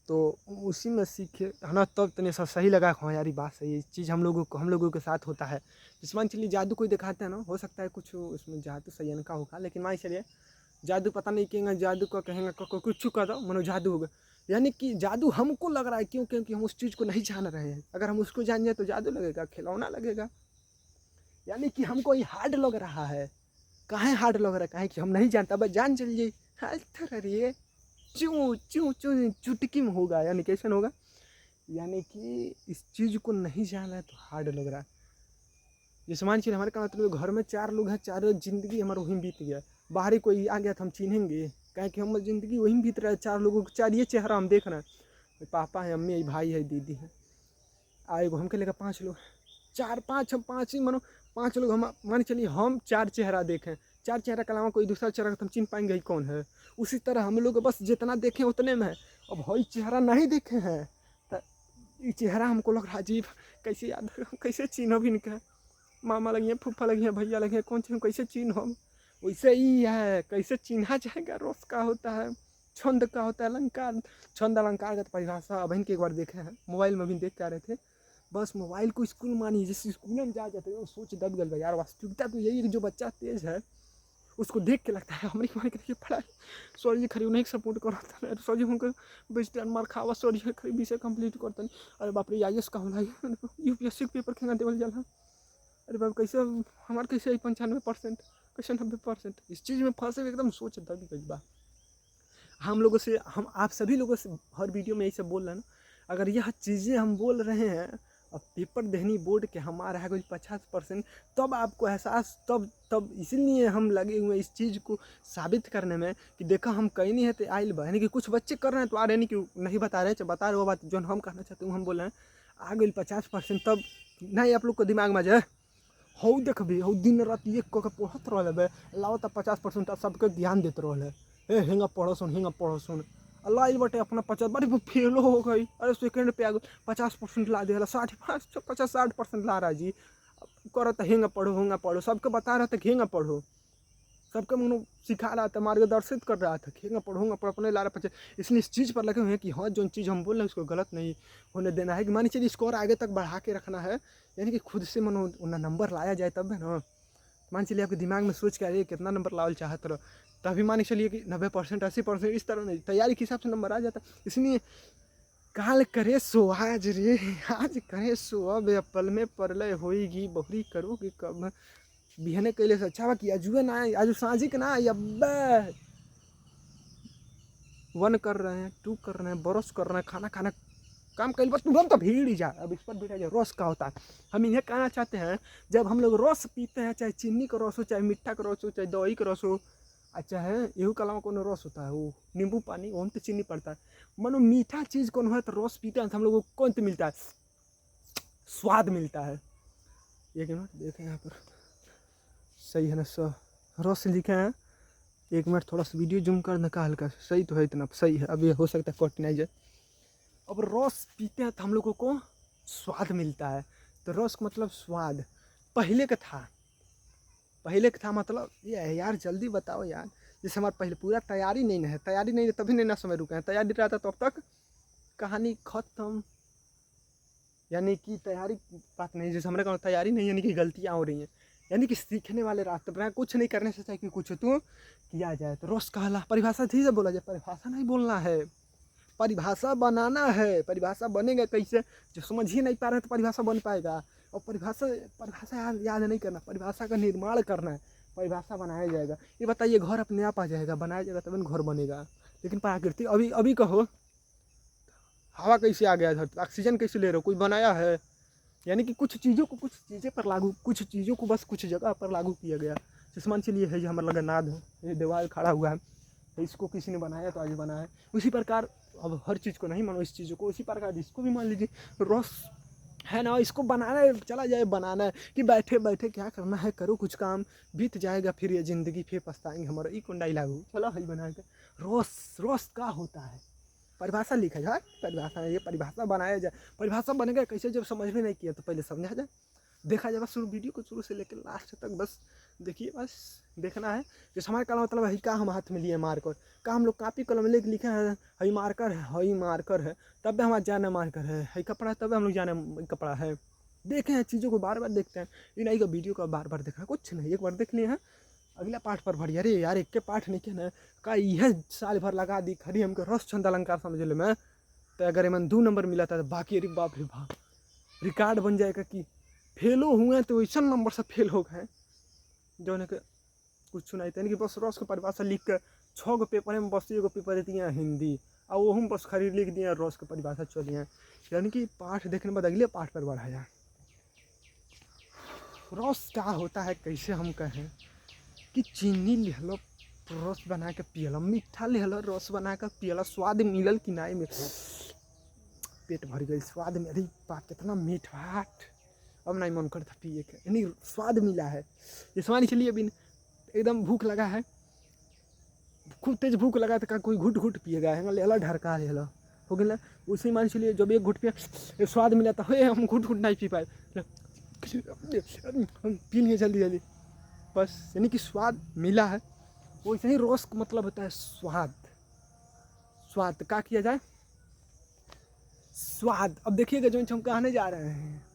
तो उसी में सीखे है ना, तब तने सही लगा। हाँ यार बात सही है, चीज़ हम लोगों के साथ होता है। जिसमान चलिए जादू कोई दिखाते हैं ना, हो सकता है कुछ उसमें जादू सही का होगा, लेकिन मान चलिए जादू पता नहीं कहेंगे, जादू का कहेंगे कुछ कर दो मनो जादू होगा। यानी कि जादू हमको लग रहा है, क्यों? क्योंकि हम उस चीज़ को नहीं जान रहे हैं। अगर हम उसको जान जाए तो जादू लगेगा, खिलौना लगेगा। यानी कि हमको ये हार्ड लग रहा है। कहाँ हार्ड लग रहा है, कहें कि हम नहीं जानता, बस जान चलिए अरे चूँ चूँ चूँ चुटकी में होगा, यानी कैसे होगा, यानी कि इस चीज़ को नहीं जाना है तो हार्ड लग रहा है। जैसे मान चलिए हमारे का मतलब घर में 4 लोग हैं, 4 जिंदगी हमारा वहीं बीत गया, बाहरी कोई आ गया तो हम चिन्हेंगे, कहें कि हम जिंदगी वहीं बीत रहा है। 4 लोगों को 4 ये चेहरा हम देख रहे हैं, पापा है, अम्मी है, भाई है, दीदी है, आएगो हमके लेकर 5 लोग, 4 5 हम 5 ही मानो 5 लोग हम मान चलिए हम 4 चेहरा देखें, 4 चेहरा के अलावा कोई दूसरा चेहरा तो हम चिन्ह पाएंगे ही कौन है। उसी तरह हम लोग बस जितना देखें उतने में है। अब वही चेहरा नहीं देखे हैं तो ये चेहरा हमको लग रहा अजीब, कैसे याद कैसे चिन्ह भी निकले, मामा लगी हैं, फूफा लगी हैं, भैया लगे हैं, कौन चीज़ कैसे चिन्ह हम। वैसे ही है, कैसे चिन्हा जाएगा। रस का होता है, छंद का होता है, अलंकार। छंद अलंकार का तो परिभाषा अभी के एक बार देखे हैं, मोबाइल में भी देख के आ रहे थे। बस मोबाइल को स्कूल मानी, जैसे स्कूल में जा जाते हैं सोच दब गल यार। वास्तविकता तो यही है कि जो बच्चा तेज है उसको देख के लगता है हमारी मार के पढ़ाई सर जी खरी उन्हें सपोर्ट करता है, सर जी उनको बेचते मार खावा, सर जी खरी विषय कंप्लीट करता नहीं। अरे बाप रे IAS का होला, UPSC के पेपर खेना देवल जाला। अरे बाप कैसे हमारे कैसे 95%, कैसे 90%, इस चीज़ में फंसे एकदम सोच दब गई बा। हम लोगों से, हम आप सभी लोगों से हर वीडियो में यही सब बोल रहे हैं ना। अगर यह चीज़ें हम बोल रहे हैं, अब पेपर देनी बोर्ड के हमारा है कोई 50%, तब आपको एहसास, तब इसीलिए हम लगे हुए इस चीज़ को साबित करने में कि देखा हम कहीं नहीं है तो आइल बा। यानी कि कुछ बच्चे कर रहे हैं तो आ रहे नहीं कि नहीं बता रहे, बता रहे वो बात जो हम कहना चाहते हैं हम बोल रहे हैं। आ गई 50%, तब नहीं आप लोग को दिमाग में जाए हो देख भी हो दिन रात एक कऽ के पढ़त रहे लाओ तब 50% सबके ध्यान देते रहे। हे हिंगा पढ़ो सुन अल्लाह बटे अपना 50 बड़ी फेलो हो गई। अरे सेकेंड पे आ गई 50% ला दिया, 60% ला रहा जी कर तो हिंगा पढ़ो सबके बता रहा था कि हिंगा पढ़ो, सबके मनो सिखा रहा था, मार्गदर्शित कर रहा था, हिंगा पढ़ूंगा पर अपने ला रहा 50। इसलिए इस चीज़ पर लगे हुए हैं कि हाँ जो चीज़ हम बोल रहे हैं उसको गलत नहीं होने देना है, कि मानी चलिए स्कोर आगे तक बढ़ा के रखना है, यानी कि खुद से मनो उन्हें नंबर लाया जाए तब है ना। मान चलिए आपके दिमाग में सोच के आ रही है कितना नंबर लाओ चाहत रहो, तभी मान के चलिए कि 90% 80% इस तरह नहीं, तैयारी के हिसाब से नंबर आ जाता। इसलिए काल करे सो आज रे, आज करे सो अब, पल में परलय होएगी बहुरी करोगे कब। बिहने कैले से अच्छा बा कि अजुए ना आए, आज साझी के ना आए, अब्बे 1 कर रहे हैं, 2 कर रहे हैं, ब्रश कर रहे हैं, खाना खाना काम कर बस तुरंत तो भीड़ ही जा। अब इस पर भी जा, रस का होता है। हम इन्हें कहना चाहते हैं, जब हम लोग रस पीते हैं, चाहे चीनी का रस हो, चाहे मीठा का रस हो, चाहे दही का रस हो, अच्छा है एहू के अलावा कोनो रस होता है, वो नींबू पानी, वहाँ तो चीनी पड़ता है। मानो मीठा चीज़ कौन है तो रस पीते हैं तो हम लोग को कौन तो मिलता है, स्वाद मिलता है। एक मिनट देखें यहाँ पर, सही है ना सर, रस लिखे हैं। एक मिनट थोड़ा सा वीडियो जूम कर का हल्का, सही तो है, इतना सही है। अब ये हो सकता है कट नहीं जाए। अब रस पीते हैं तो हम लोगों को स्वाद मिलता है, तो रस का मतलब स्वाद। पहले का था मतलब ये है यार, जल्दी बताओ यार। जैसे हमारे पहले पूरा तैयारी नहीं है, तैयारी नहीं है तभी नहीं ना समय रुके हैं, तैयारी रहता तो अब तक कहानी खत्म। यानी कि तैयारी बात नहीं, जैसे हमारे गाँव तैयारी नहीं, यानी कि गलतियाँ हो रही हैं, यानी कि सीखने वाले रास्ते पर कुछ नहीं करने से चाहिए कि कुछ तो किया जाए। तो रस कहला परिभाषा थी से बोला जाए, परिभाषा नहीं बोलना है, परिभाषा बनाना है। परिभाषा बनेगा कैसे, जो समझ ही नहीं पा रहे तो परिभाषा बन पाएगा। और परिभाषा याद नहीं करना, परिभाषा का निर्माण करना है, परिभाषा बनाया जाएगा। ये बताइए घर अपने आप आ जाएगा, बनाया जाएगा तब घर बनेगा। लेकिन प्रकृति अभी कहो हवा कैसे आ गया धरती, ऑक्सीजन कैसे ले रहे हो, कोई बनाया है? यानी कि कुछ चीज़ें पर लागू, कुछ चीज़ों को बस कुछ जगह पर लागू किया गया। जैसे मान चलिए है, जो हमारा लगनाद है, ये दीवार खड़ा हुआ है, तो इसको किसी ने बनाया तो आज बनाया है। उसी प्रकार अब हर चीज़ को नहीं मानो, इस चीज़ों को, उसी प्रकार इसको भी मान लीजिए रस है ना, इसको बनाना है, चला जाए बनाना है कि बैठे बैठे क्या करना है, करो कुछ काम, बीत जाएगा फिर ये ज़िंदगी, फिर पछताएंगे। हमारा ई कुंडा लागू, चलो है बना के। रस का होता है, परिभाषा लिखा जाए, परिभाषा ये परिभाषा बनाया जाए। परिभाषा बनेगा कैसे, जब समझ में नहीं किया तो पहले समझा जाए, देखा जाए। बस शुरू वीडियो को शुरू से लेकर लास्ट तक बस देखिए, बस देखना है। जैसे हमारे का मतलब है का हम हाथ में लिए मार्कर, का हम लोग कापी कलम लेके लिखे हैं, हई मार्कर है, हई मार्कर है, तब भी हमारा जाना मार्कर है, हई कपड़ा तब हम लोग जाना कपड़ा है। देखे हैं चीज़ों को बार बार देखते हैं, ये नहीं का वीडियो का बार बार देखना कुछ नहीं, एक बार देख लिए हैं, अगला पाठ पर भरी। अरे यार एक के पाठ नहीं ना का यह साल भर लगा दी खरी हमको रस छंद अलंकार समझ ले में, तो अगर मन 2 नंबर मिला था तो बाकी अरे बाप रे बाप रिकॉर्ड बन जाएगा कि फेलो हुए तो वैसा नंबर से फेल हो गए जो ने कुछ सुनाई। यानी कि बस रस को परिभाषा लिख कर 6 गो पेपर में बस 1 पेपर देती हैं हिंदी, और वो हम बस खरीद लिख दिए रस की परिभाषा चलिए। यानी कि पाठ देखने बाद अगले पाठ पर बढ़ाया। रस क्या होता है, कैसे हम कहें कि चीनी लिहलो रस बना के पियलो, मीठा लिहलो रस बना के पियलो, स्वाद मिलल कि नहीं में पेट भर गई स्वाद में, अरे बाप कितना मीठ भाट, अब नहीं मन करता पिए के, यानी स्वाद मिला है। ये मान चलिए अभी एकदम भूख लगा है, खूब तेज भूख लगा तो कोई घुट घुट पिएगा, लेला ढरका लेला हो गया। उसी मान चलिए जब एक घुट पिया स्वाद मिला तो हम घुट घुट नहीं पी पाए, पी लिए जल्दी जल्दी बस, यानी कि स्वाद मिला है। वैसे ही रस का मतलब होता है स्वाद। स्वाद क्या किया जाए, स्वाद। अब देखिएगा जो हम कहने जा रहे हैं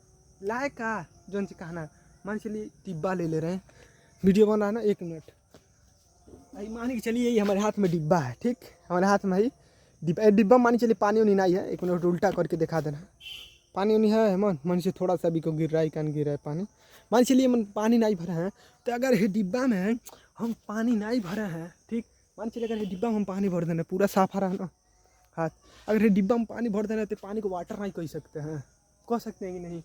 लाए का जो कहना, मान चलिए डिब्बा ले रहे हैं, वीडियो बना ना, 1 मिनट भाई मान के चलिए ये हमारे हाथ में डिब्बा है, ठीक, हमारे हाथ में ही डिब्बा मान चलिए पानी उनी नहीं है, 1 मिनट उल्टा करके दिखा देना, पानी उनी है मन से थोड़ा सा भी को गिर रहा है, कान गिर रहा है पानी, मान चलिए मन पानी नहीं भरा है, तो अगर ये डिब्बा में हम पानी नहीं भरे हैं, ठीक, मान चलिए अगर ये डिब्बा में हम पानी भर देना पूरा साफ रहा ना हाथ, अगर ये डिब्बा में पानी भर देना तो पानी को वाटर नहीं कह सकते हैं, कह सकते हैं कि नहीं,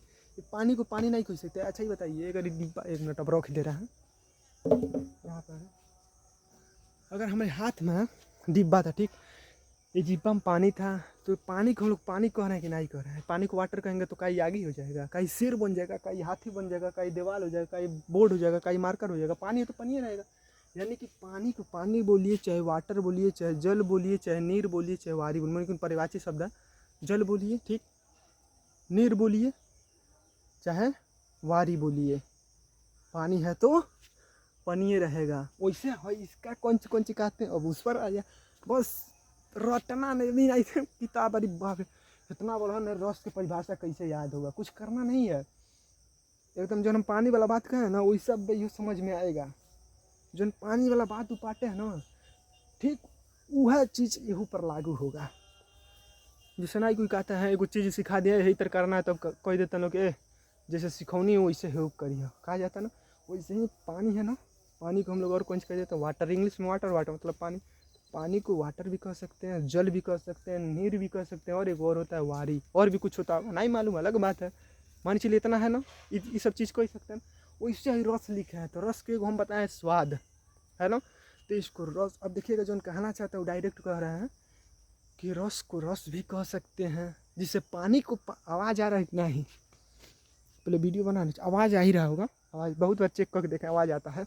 पानी को पानी नहीं कह सकते। अच्छा ही बताइए, अगर डिब्बा 1 मिनट अब रख दे रहा है यहाँ पर, अगर हमारे हाथ में डिब्बा था, ठीक, ये डिब्बा में पानी था, तो पानी को हम लोग पानी कह रहे हैं कि नहीं कह रहे हैं, पानी को वाटर कहेंगे तो कहीं आगे हो जाएगा, कहीं शेर बन जाएगा, कहीं हाथी बन जाएगा, कहीं दीवार हो जाएगा, कहीं बोर्ड हो जाएगा, कहीं मार्कर हो जाएगा, पानी है तो पानी रहेगा। यानी कि पानी को पानी बोलिए, चाहे वाटर बोलिए, चाहे जल बोलिए, चाहे नीर बोलिए, चाहे वारी बोलिए, लेकिन परिवाची शब्द है, जल बोलिए, ठीक, नीर बोलिए, चाहे वारी बोलिए, पानी है तो पानी रहेगा। वैसे है इसका कौन सी कहते हैं, अब उस पर आ जाए बस, रटना नहीं थे किताब, अरे बाप इतना बड़ा रस की परिभाषा कैसे याद होगा, कुछ करना नहीं है, एकदम जो हम पानी वाला बात कहें ना वही सब ये समझ में आएगा। जो पानी वाला बात उपाटे है ना ठीक वह चीज़ यहू पर लागू होगा। जैसे ना कोई कहता है एगो चीज़ सिखा दिया यही तर करना है तब कह देता ना कि जैसे सिखौनी है वैसे हेल्प करिए कहा जाता है ना। वैसे ही पानी है ना, पानी को हम लोग और कौन कह देते हैं वाटर, इंग्लिश में वाटर, वाटर मतलब पानी। पानी को वाटर भी कह सकते हैं, जल भी कह सकते हैं, नीर भी कह सकते हैं, और एक और होता है वारी, और भी कुछ होता है नहीं मालूम, अलग बात है। मान चलिए इतना है ना, ये सब चीज़ कह सकते हैं। वैसे ही रस लिखा है तो रस के हम बताएं स्वाद है ना। तो इसको रस, अब देखिएगा जो कहना चाहते हैं वो डायरेक्ट कह रहे हैं कि रस को रस भी कह सकते हैं। जिससे पानी को आवाज़ आ रहा है इतना ही, पहले वीडियो बनाने आवाज़ आ ही रहा होगा, आवाज़ बहुत बार चेक करके देखें आवाज़ आता है।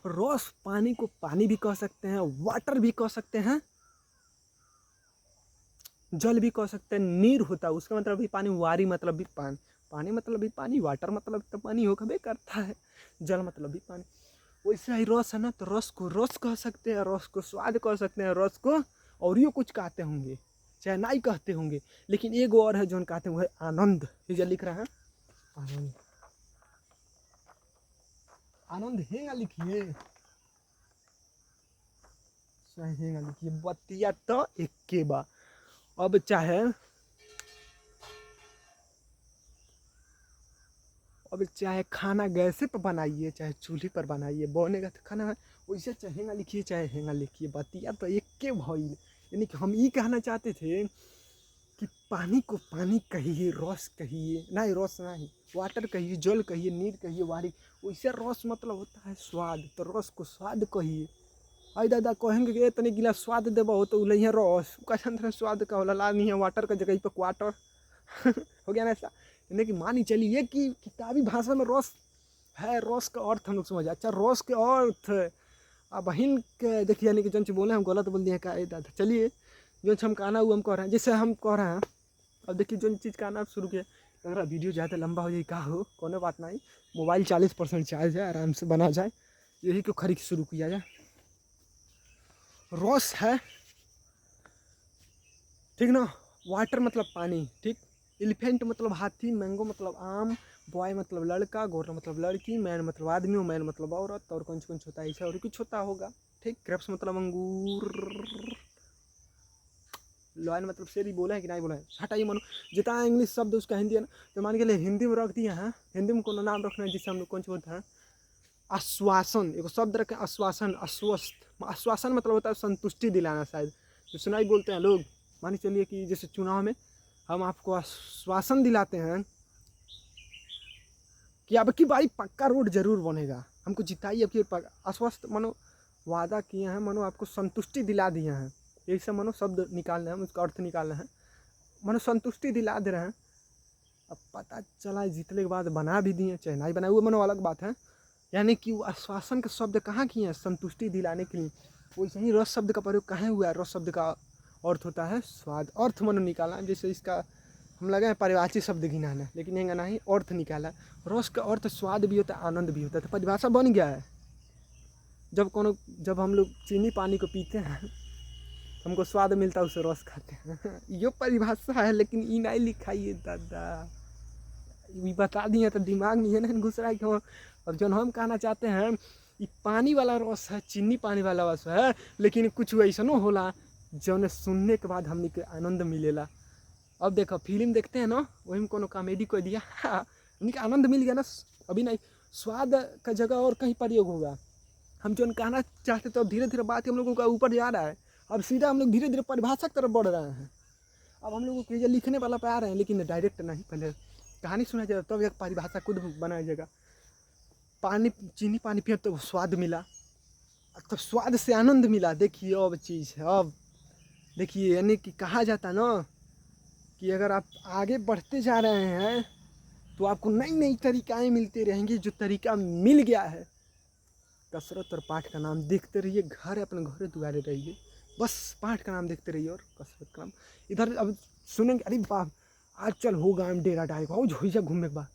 रस पानी को पानी भी कह सकते हैं, वाटर भी कह सकते हैं, जल भी कह सकते हैं, नीर होता है उसका मतलब भी पानी, वारी मतलब भी पानी, पानी मतलब भी पानी, वाटर मतलब तो पानी हो कभी करता है, जल मतलब भी पानी। वैसे ही रस है ना, तो रस को रस कह सकते हैं, रस को स्वाद कह सकते हैं, रस को और ये कुछ कहते होंगे चाहे ना ही कहते होंगे। लेकिन एक और है जो कहते हैं वो है आनंद। ये लिख रहा है आनंद, आनंद हेंगा लिखिए, हेंगा लिखिए, बतिया तो एक के बा। अब चाहे खाना गैसे पर बनाइए चाहे चूल्हे पर बनाइए, बनेगा तो खाना वैसे चाहे हेंगा लिखिए चाहे हेंगा लिखिए, बतिया तो एक के भइल। यानी कि हम ये कहना चाहते थे कि पानी को पानी कहिए, रस कहिए, नहीं रस नहीं, वाटर कहिए, जल कहिए, नीर कहिए, वारी। वैसे रस मतलब होता है स्वाद, तो रस को स्वाद कहिए। आई दादा कहेंगे कि तनी गिलास स्वाद देबो हो तो उलैया रस का स्वाद का होला, ला नहीं है वाटर का जगह पे क्वार्टर हो गया ना ऐसा। यानी कि मान ही चलिए कि किताबी भाषा में रस है, रस का अर्थ हम लोग समझ। अच्छा रस के अर्थ अब बहन के देखिए, यानी कि जो बोले हम गलत बोल दिए का दादा। चलिए जो हम कहना वो हम कह रहे हैं, जैसे हम कह रहे हैं। अब देखिए जो चीज़ कहना शुरू किया, अगर वीडियो ज़्यादा लंबा हो जाए का हो कोनो बात नहीं, मोबाइल 40% चार्ज है, आराम से बना जाए, यही को खरीद शुरू किया जाए। रस है ठीक ना, वाटर मतलब पानी ठीक, एलिफेंट मतलब हाथी, मैंगो मतलब आम, बॉय मतलब लड़का, गोरा मतलब लड़की, मैन मतलब आदमी, मैन मतलब औरत, और कौन कौन होता है ऐसा और कुछ होता होगा ठीक। ग्रेप्स मतलब अंगूर, लॉयन मतलब शेर, ही बोला है कि नहीं बोला है, हटाइए मनो जितना इंग्लिश शब्द उसका हिंदी है ना, तो मान के लिए हिंदी में रख दिया है। हिंदी में कोनो नाम रखना है जिससे हम लोग कौन बोलते हैं आश्वासन, एक शब्द रखें आश्वासन, आश्वस्त। आश्वासन मतलब होता है संतुष्टि दिलाना, शायद जो सुनाई बोलते हैं लोग। मान चलिए कि जैसे चुनाव में हम आपको आश्वासन दिलाते हैं कि अब की बारी पक्का रोड जरूर बनेगा, हमको जिताइए अब की आश्वस्त मनो वादा किए हैं, मनो आपको संतुष्टि दिला दिए हैं, यही सब मनो शब्द निकालना है, उसका अर्थ निकालना है, मनो संतुष्टि दिला दे रहे हैं। अब पता चला जीतने के बाद बना भी दिए चाहे नहीं बनाए वो मनो अलग बात है। यानी कि वो आश्वासन का शब्द कहाँ किए हैं, संतुष्टि दिलाने के लिए। वैसे ही रस शब्द का प्रयोग कहाँ हुआ है, रस शब्द का अर्थ होता है स्वाद, अर्थ मनो निकालना। जैसे इसका हम लगे हैं परिभाषित शब्द गिनाना, लेकिन ये नहीं अर्थ निकाला। रस का अर्थ स्वाद भी होता है, आनंद भी होता है, तो परिभाषा बन गया है। जब हम लोग चीनी पानी को पीते हैं हमको स्वाद मिलता है, उसे रस खाते हैं ये परिभाषा है, लेकिन ये नहीं लिखा ये दादा, ये बता दिए तो दिमाग में ये नहीं घुस रहा है कि और जो हम कहना चाहते हैं ये पानी वाला रस है, चीनी पानी वाला रस है, लेकिन कुछ ऐसा होला जो सुनने के बाद हमने के आनंद मिलेला। अब देखो फिल्म देखते हैं ना, वही में कोनो कॉमेडी को दिया हमने के आनंद मिल गया ना, अभी नहीं स्वाद का जगह और कहीं प्रयोग होगा। हम जो कहना चाहते तो अब धीरे धीरे बात हम लोगों का ऊपर जा रहा है, अब सीधा हम लोग धीरे धीरे परिभाषा की तरफ बढ़ रहे हैं। अब हम लोगों को ये लिखने वाला पे आ रहे हैं, लेकिन डायरेक्ट नहीं, पहले कहानी सुना जाएगा तब एक परिभाषा खुद बनाया जाएगा। पानी चीनी पानी पिए तो स्वाद मिला, तो स्वाद से आनंद मिला। देखिए अब चीज़ है, अब देखिए यानी कि कहा जाता ना कि अगर आप आगे बढ़ते जा रहे हैं तो आपको नई नई तरीक़ाएँ मिलती रहेंगी। जो तरीका मिल गया है, कसरत और पाठ का नाम देखते रहिए, घर अपने घरे दुआरे रहिए, बस पाठ का नाम देखते रहिए और कसरत का नाम इधर। अब सुनेंगे अरे बाप आज चल होगा हम डेरा डालेगा हो झोइजा घूमने के बाद,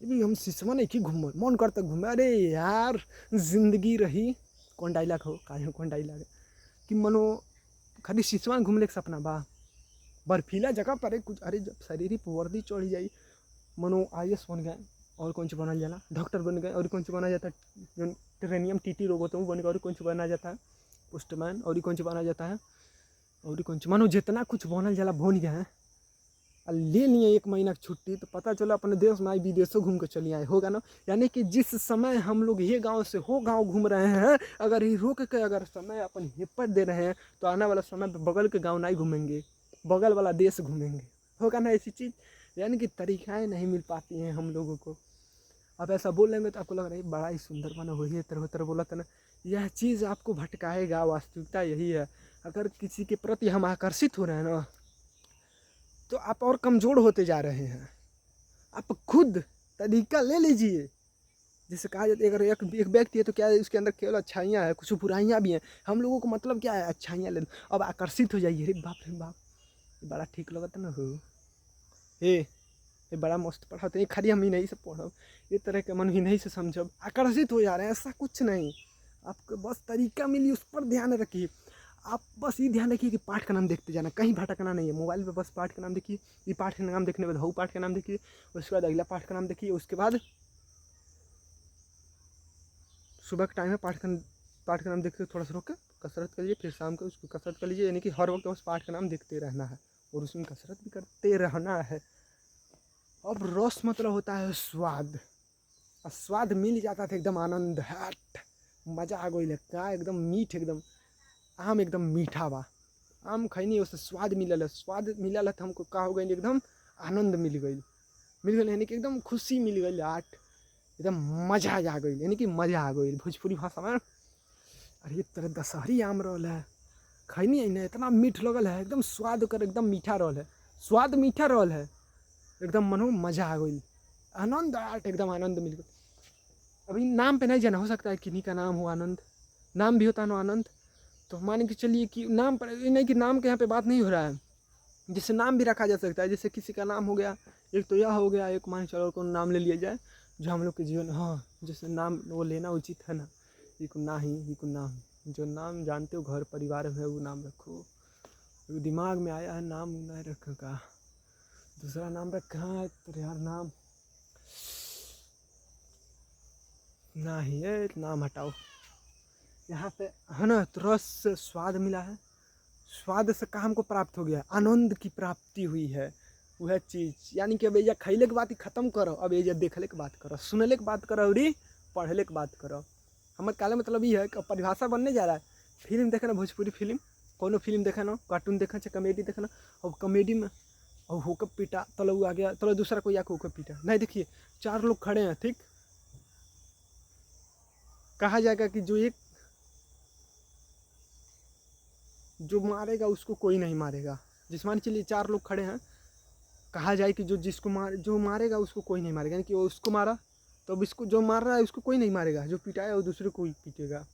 अभी हम सिसवा नहीं कि घूम मन करता घूमे। अरे यार जिंदगी रही, कौन डायलॉग हो काहे कौन डायलॉग है कि मनो खाली सिसवा घूमने के सपना बा, बर्फीला जगह पर कुछ, अरे जब शरीर पर वर्दी चढ़ जाई मनो आईएएस बन गए, और कौन सी बनल जाला, डॉक्टर बन गए, और कौन सी बना जाता है जो ट्रेनियम टीटी रोग होता है वो बन गए, और कौन सी बना जाता है पोस्टमैन, और कौन सी बना जाता है, और कौन सी मानो जितना कुछ बनल जाला बन गया है। ले लिए 1 महीना की छुट्टी तो पता चला अपने देश में आए विदेशों घूम के चले आए, होगा ना। यानी कि जिस समय हम लोग ये गांव से हो गांव घूम रहे हैं, अगर ये रोक के अगर समय अपन हिप्पत दे रहे हैं तो आने वाला समय पे बगल के गांव नहीं घूमेंगे, बगल वाला देश घूमेंगे, होगा ना ऐसी चीज़। यानी कि तरीक़ाएँ नहीं मिल पाती हैं हम लोगों को। आप ऐसा बोल लेंगे तो आपको लग रहा है बड़ा ही सुंदर बना, वही तरह तरह बोला था ना। यह चीज़ आपको भटकाएगा, वास्तविकता यही है। अगर किसी के प्रति हम आकर्षित हो रहे हैं ना तो आप और कमज़ोर होते जा रहे हैं। आप खुद तरीका ले लीजिए। जैसे कहा जाता है अगर एक व्यक्ति है तो क्या है उसके अंदर केवल अच्छाइयाँ हैं, कुछ बुराइयाँ भी हैं। हम लोगों को मतलब क्या है, अच्छाइयाँ ले। अब आकर्षित हो जाइए, अरे बाप ये बड़ा ठीक लगता ना हो, ये बड़ा मस्त पढ़ाते हैं, खाली हम ही नहीं से पढ़ब, ये तरह के मन ही नहीं से समझब, आकर्षित हो जा रहे हैं। ऐसा कुछ नहीं, आपको बस तरीका मिली, उस पर ध्यान रखिए। आप बस ये ध्यान रखिए कि पाठ का नाम देखते जाना, कहीं भटकना नहीं है। मोबाइल पे बस पाठ का नाम देखिए, ये पाठ का नाम देखने के बाद वो पाठ का नाम देखिए, उसके बाद अगला पाठ का नाम देखिए, उसके बाद सुबह के टाइम में पाठ का नाम देखते थोड़ा सा रोक के कसरत करिए, फिर शाम को उसको कसरत कर लीजिए। यानी कि हर वक्त बस पाठ का नाम देखते रहना है और उसमें कसरत भी करते रहना है। अब रस मतलब होता है स्वाद, और स्वाद मिल जाता था एकदम आनंद, हट मज़ा आ गई लगता, एकदम मीठ, एकदम आम एकदम मीठा बा, आम खैनी उससे स्वाद मिलल है, स्वाद मिलल है तो हमको का हो गई एकदम आनंद मिल गई यानी कि एकदम खुशी मिल गई, आठ एकदम मजा आ गई, यानी कि मजा आ गई भोजपुरी भाषा में। अरे ये तरह दशहरी आम रहल है, खैनी है ना, इतना मीठ लगल है, एकदम स्वाद कर एकदम मीठा रहल है, स्वाद मीठा रहल है, एकदम मनो मजा आ गई, आनंद आठ एकदम आनंद मिल गई। अभी नाम पे नहीं जाना, हो सकता है किन्हीं का नाम हो आनंद, नाम भी होता है ना आनंद। तो मान के चलिए कि नाम पर नहीं, कि नाम के यहाँ पे बात नहीं हो रहा है, जिससे नाम भी रखा जा सकता है। जैसे किसी का नाम हो गया, एक तो यह हो गया, एक मान चलो कौन नाम ले लिया जाए जो हम लोग के जीवन, हाँ जैसे नाम वो लेना उचित है ना, ये को ना ही ये को नाम, जो नाम जानते हो घर परिवार में वो नाम रखो। दिमाग में आया है नाम नहीं रखेगा, दूसरा नाम रखा है तो यार नाम ना ही है, नाम हटाओ। यहाँ पे है ना, तो रस से स्वाद मिला है, स्वाद से काम को प्राप्त हो गया, आनंद की प्राप्ति हुई है, वह चीज़। यानी कि अब ये खैले के बात ही खत्म करो, अब ये देखले के बात करो, सुनले के बात करो और पढ़ले के बात करो। हमारे काले मतलब ये है कि परिभाषा बनने जा रहा है। फिल्म देखना, भोजपुरी फिल्म, कोनो फिल्म देखना, कार्टून देखना चाहे कॉमेडी देखना, और कॉमेडी में और होकर पीटा तलो आ गया, तलो दूसरा कोई आके होकर पीटा नहीं। देखिए 4 लोग खड़े हैं, ठीक, कहा जाएगा कि जो मारेगा उसको कोई नहीं मारेगा। जिसमान चलिए 4 लोग खड़े हैं, कहा जाए कि जो मारेगा उसको कोई नहीं मारेगा, यानी कि वो उसको मारा तो अब इसको जो मार रहा है उसको कोई नहीं मारेगा, जो पिटाया वो दूसरे को ही पीटेगा।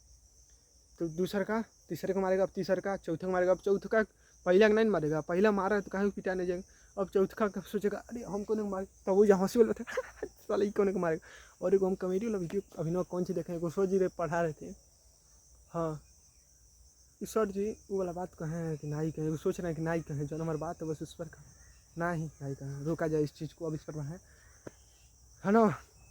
तो दूसरे का तीसरे को मारेगा, अब तीसरे का चौथे को मारेगा, अब चौथे का पहला को नहीं मारेगा, पहला मारा है तो कहीं पिटा नहीं जाएगा। अब चौथा का सोचेगा अरे हमको नहीं मारे, तो वो जहाँ हंसी वाला था साला कौन को मारेगा। और एक हम कॉमेडी वाला वीडियो अभिनव कौन सी देखे, सर जी पढ़ा रहे थे, हाँ सर जी वो वाला बात कहें कि नहीं कहें, वो सोच रहे हैं कि नहीं कहें, जो हमारी बात है बस उस पर नहीं कहें, रोका जाए इस चीज़ को, अब इस पर बढ़ाएं, है ना।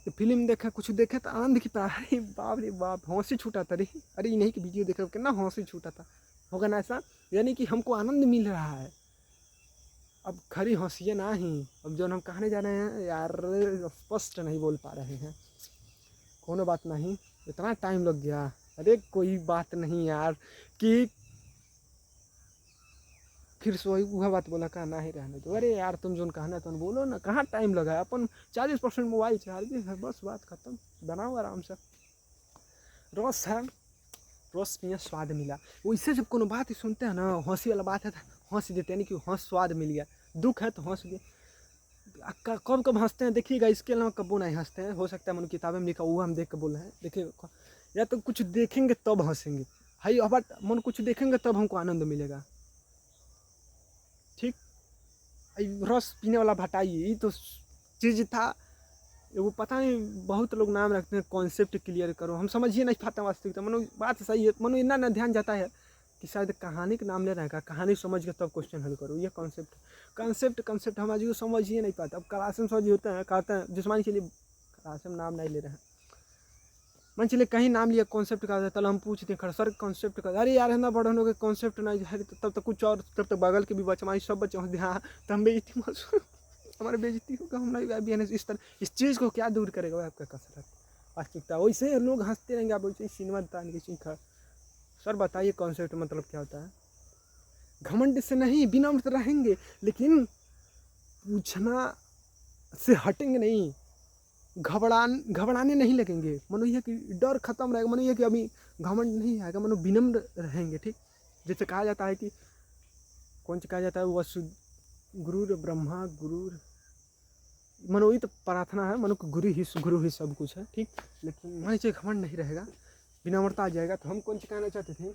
तो फिल्म देखा, कुछ देखे तो आनंद की अरे बाप रे बाप, हंसी छूटा था, अरे ये नहीं कि वीडियो देखा कितना हंसी छूटा था, होगा ना ऐसा। यानी कि हमको आनंद मिल रहा है, अब खरी हंसिए ना ही। अब जो हम कहने जा रहे हैं यार स्पष्ट नहीं बोल पा रहे हैं, कोनो बात नहीं, इतना टाइम लग गया, अरे कोई बात नहीं यार, कि फिर से वह बात बोला कहना ही रहने दो। अरे यार तुम जो कहना तुम बोलो ना, कहाँ टाइम लगा है, अपन 40% मोबाइल चार्ज है, बस बात खत्म, बनाओ आराम से। रस है, रस पिया स्वाद मिला, वैसे जब कोनो बात ही सुनते हैं ना, हंसी वाला बात है तो हंस देते हैं, यानी कि हंस स्वाद मिल गया, दुख है तो हंस गए। कब कब हंसते हैं देखिएगा, इसके अलावा कबो नहीं हंसते हैं। हो सकता है मन किताबें में लिखा वो हम देख के बोल रहे हैं, देखिए या तो कुछ देखेंगे तब हंसेंगे, हाई अब मन कुछ देखेंगे तब हमको आनंद मिलेगा, ठीक। रस पीने वाला भटाइए, ये तो चीज़ था, वो पता नहीं बहुत लोग नाम रखते हैं कॉन्सेप्ट क्लियर करो, हम समझिए नहीं पाते वास्तविकता। मनो बात सही है, मनो इतना ना ध्यान जाता है कि शायद कहानी के नाम ले रहे हैं, कहानी समझ के तब क्वेश्चन हल करो, ये कॉन्सेप्ट हम आज समझ ही नहीं पाते। अब क्लास में समझ होते हैं, कहते हैं जिसमान के लिए क्लास में नाम नहीं ले रहे हैं। मान चलिए कहीं नाम लिया कॉन्सेप्ट का, तब हम पूछते हैं खड़ा सर कॉन्सेप्ट का, अरे यार है ना बड़े होने के कॉन्सेप्ट नहीं है, तब तक कुछ और, तब तक बगल के भी बच्चे हमारे सब बच्चे होते हाँ तो हम बेइज्जती हमारी बेइज्जती होगा, हम नहीं भी इस तरह इस चीज़ को क्या दूर करेगा भाई आपका कसरत वास्तविकता। वैसे लोग हंसते रहेंगे, आप वैसे सिनेमा बताने की सीखा। सर बताइए कॉन्सेप्ट मतलब क्या होता है। घमंड से नहीं, विनम्र रहेंगे, लेकिन पूछना से हटेंगे नहीं, घबराने नहीं लगेंगे, मनो ये कि डर खत्म रहेगा, मनो ये कि अभी घमंड नहीं आएगा, मनो विनम्र रहेंगे। ठीक, जैसे कहा जाता है कि कौन सा कहा जाता है, वसु गुरुर ब्रह्मा गुरुर, मनो ये तो प्रार्थना है, मनो गुरु ही सब कुछ है। ठीक, लेकिन मान लीजिए घमंड नहीं रहेगा, विनम्रता आ जाएगा। तो हम कौन सा कहना चाहते थे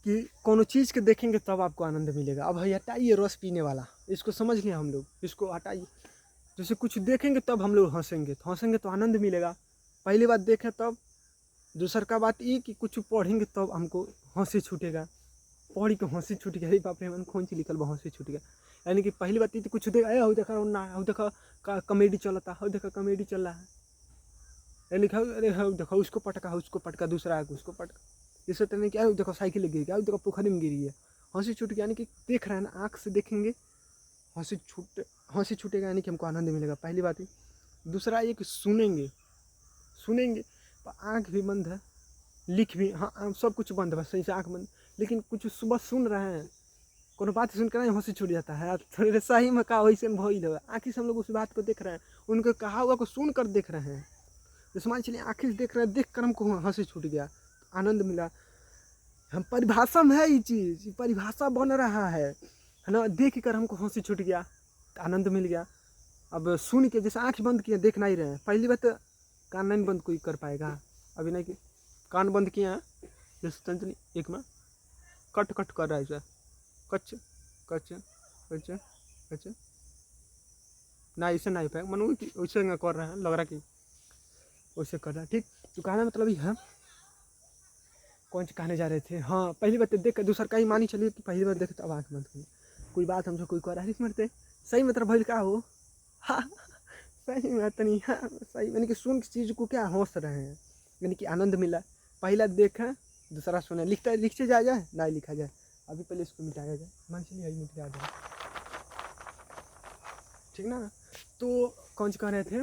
कि कोनो चीज़ के देखेंगे तब आपको आनंद मिलेगा। अब हटाइए रस पीने वाला, इसको समझ लिया हम लोग, इसको हटाइए। जैसे कुछ देखेंगे तब हम लोग हंसेंगे, तो हंसेंगे तो आनंद मिलेगा, पहली बात देखें तब। दूसर का बात ये कि कुछ पढ़ेंगे तब हमको हंसी छूटेगा, पढ़ी के हंसी छूट गया, अरे बाप रे मन कौन सी लिखल बा हंसी छूट गया। यानी कि पहली बात ये कुछ देखा हो देखा ना हो देखा कॉमेडी चलता हो, देखा कॉमेडी चल रहा है, यानी अरे हो देखो उसको पटका दूसरा है उसको पटका, इससे तो नहीं क्या देखो साइकिल गिर गया, देखो पोखरी में गिरी है, हंसी छूट गया। यानी कि देख रहे हैं ना, आँख से देखेंगे हंसी छूटेगा, यानी कि हमको आनंद मिलेगा, पहली बात ही। दूसरा ये कि सुनेंगे तो आँख भी बंद है, लिख भी हाँ सब कुछ बंद है, बस सही से आँख बंद, लेकिन कुछ सुबह सुन रहे हैं, कोनो बात सुनकर नहीं हंसी छूट जाता है, थोड़े सही में कहा वैसे भइल होगा, आँखी से हम लोग उस बात को देख रहे हैं, उनके कहा हुआ को सुन कर देख रहे हैं। जैसे मान चलिए आँखी से देख रहे हैं, देख कर हमको हंसी छूट गया, आनंद मिला। हम परिभाषा में है ये चीज़, परिभाषा बन रहा है ना, देख कर हमको हंसी छूट गया, आनंद मिल गया। अब सुन के जैसे आँख बंद किया देख नहीं रहे हैं, पहली बात कान नहीं बंद कोई कर पाएगा, अभी नहीं कि कान बंद किया है, जैसे तंजनी एक में कट कर रहा है सर, कच कच कच कच ना, ऐसे नहीं पाएगा मनु कि वैसे कर रहे हैं, लग रहा कि वैसे कर रहा है। ठीक, तो कहना मतलब ये है, कौन से कहने जा रहे थे, हाँ पहली बात देख कर दूसरा कहीं मानी चलिए कि पहली बार देखे तो अब आँख बंद करिए, कोई बात हमसे कोई कर रहा है मरते सही मतलब भैल का हो हाँ सही बात नहीं, हाँ सही, यानी कि सुन की चीज़ को क्या हंस रहे हैं, यानी कि आनंद मिला। पहला देखा दूसरा सुना, लिखते जाए नहीं लिखा जाए, अभी पहले इसको मिटाया जाए, मान चलिए यही मिट जाए, ठीक ना। तो कौन से कह रहे थे,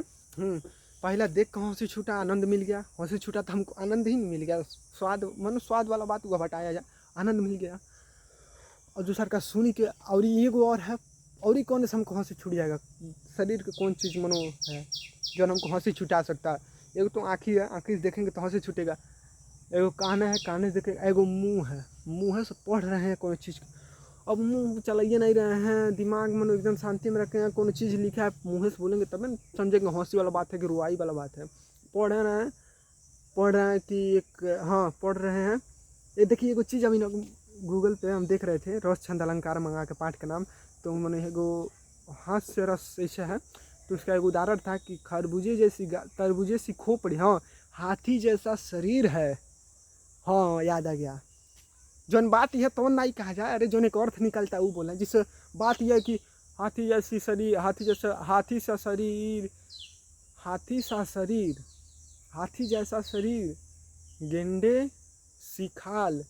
पहला देख कर हंसी छूटा, आनंद मिल गया, हंसी छूटा तो हमको आनंद ही नहीं मिल गया, स्वाद मनो स्वाद वाला बात को हटाया जाए, आनंद मिल गया। और दूसरा का सुनी के, और ये और है, और ही कौन से हमको हंसी छूट जाएगा, शरीर के कौन चीज़ मनो है जो हमको हंसी छुटा सकता है। एगो तो आँखी है, आँखी से देखेंगे तो हंसी छूटेगा, एगो कान है, कान से देखेंगे, एगो मुँह है से पढ़ रहे हैं कोनो चीज़, अब मुँह चलाइए नहीं रहे हैं, दिमाग में एकदम शांति में रखे हैं, कोनो चीज़ लिखा है मुँह से बोलेंगे तब न समझेंगे हंसी वाला बात है कि रुआई वाला बात है। पढ़ रहे हैं कि एक हाँ पढ़ रहे हैं, ये देखिए एगो चीज़ अभी ना गूगल पे हम देख रहे थे, रस छंद अलंकार मंगा के पाठ का नाम, तो मैंने एगो हास्य रस ऐसा है, तो उसका एक उदाहरण था कि तरबूजे सी खोपड़ी, हाँ हाथी जैसा शरीर है, हाँ याद आ गया, जौन बात यह तो नहीं कहा जाए, अरे जौन एक अर्थ निकलता है वो बोला, जिस बात यह कि हाथी जैसी शरीर, हाथी जैसा शरीर, गेंडे सी खाल,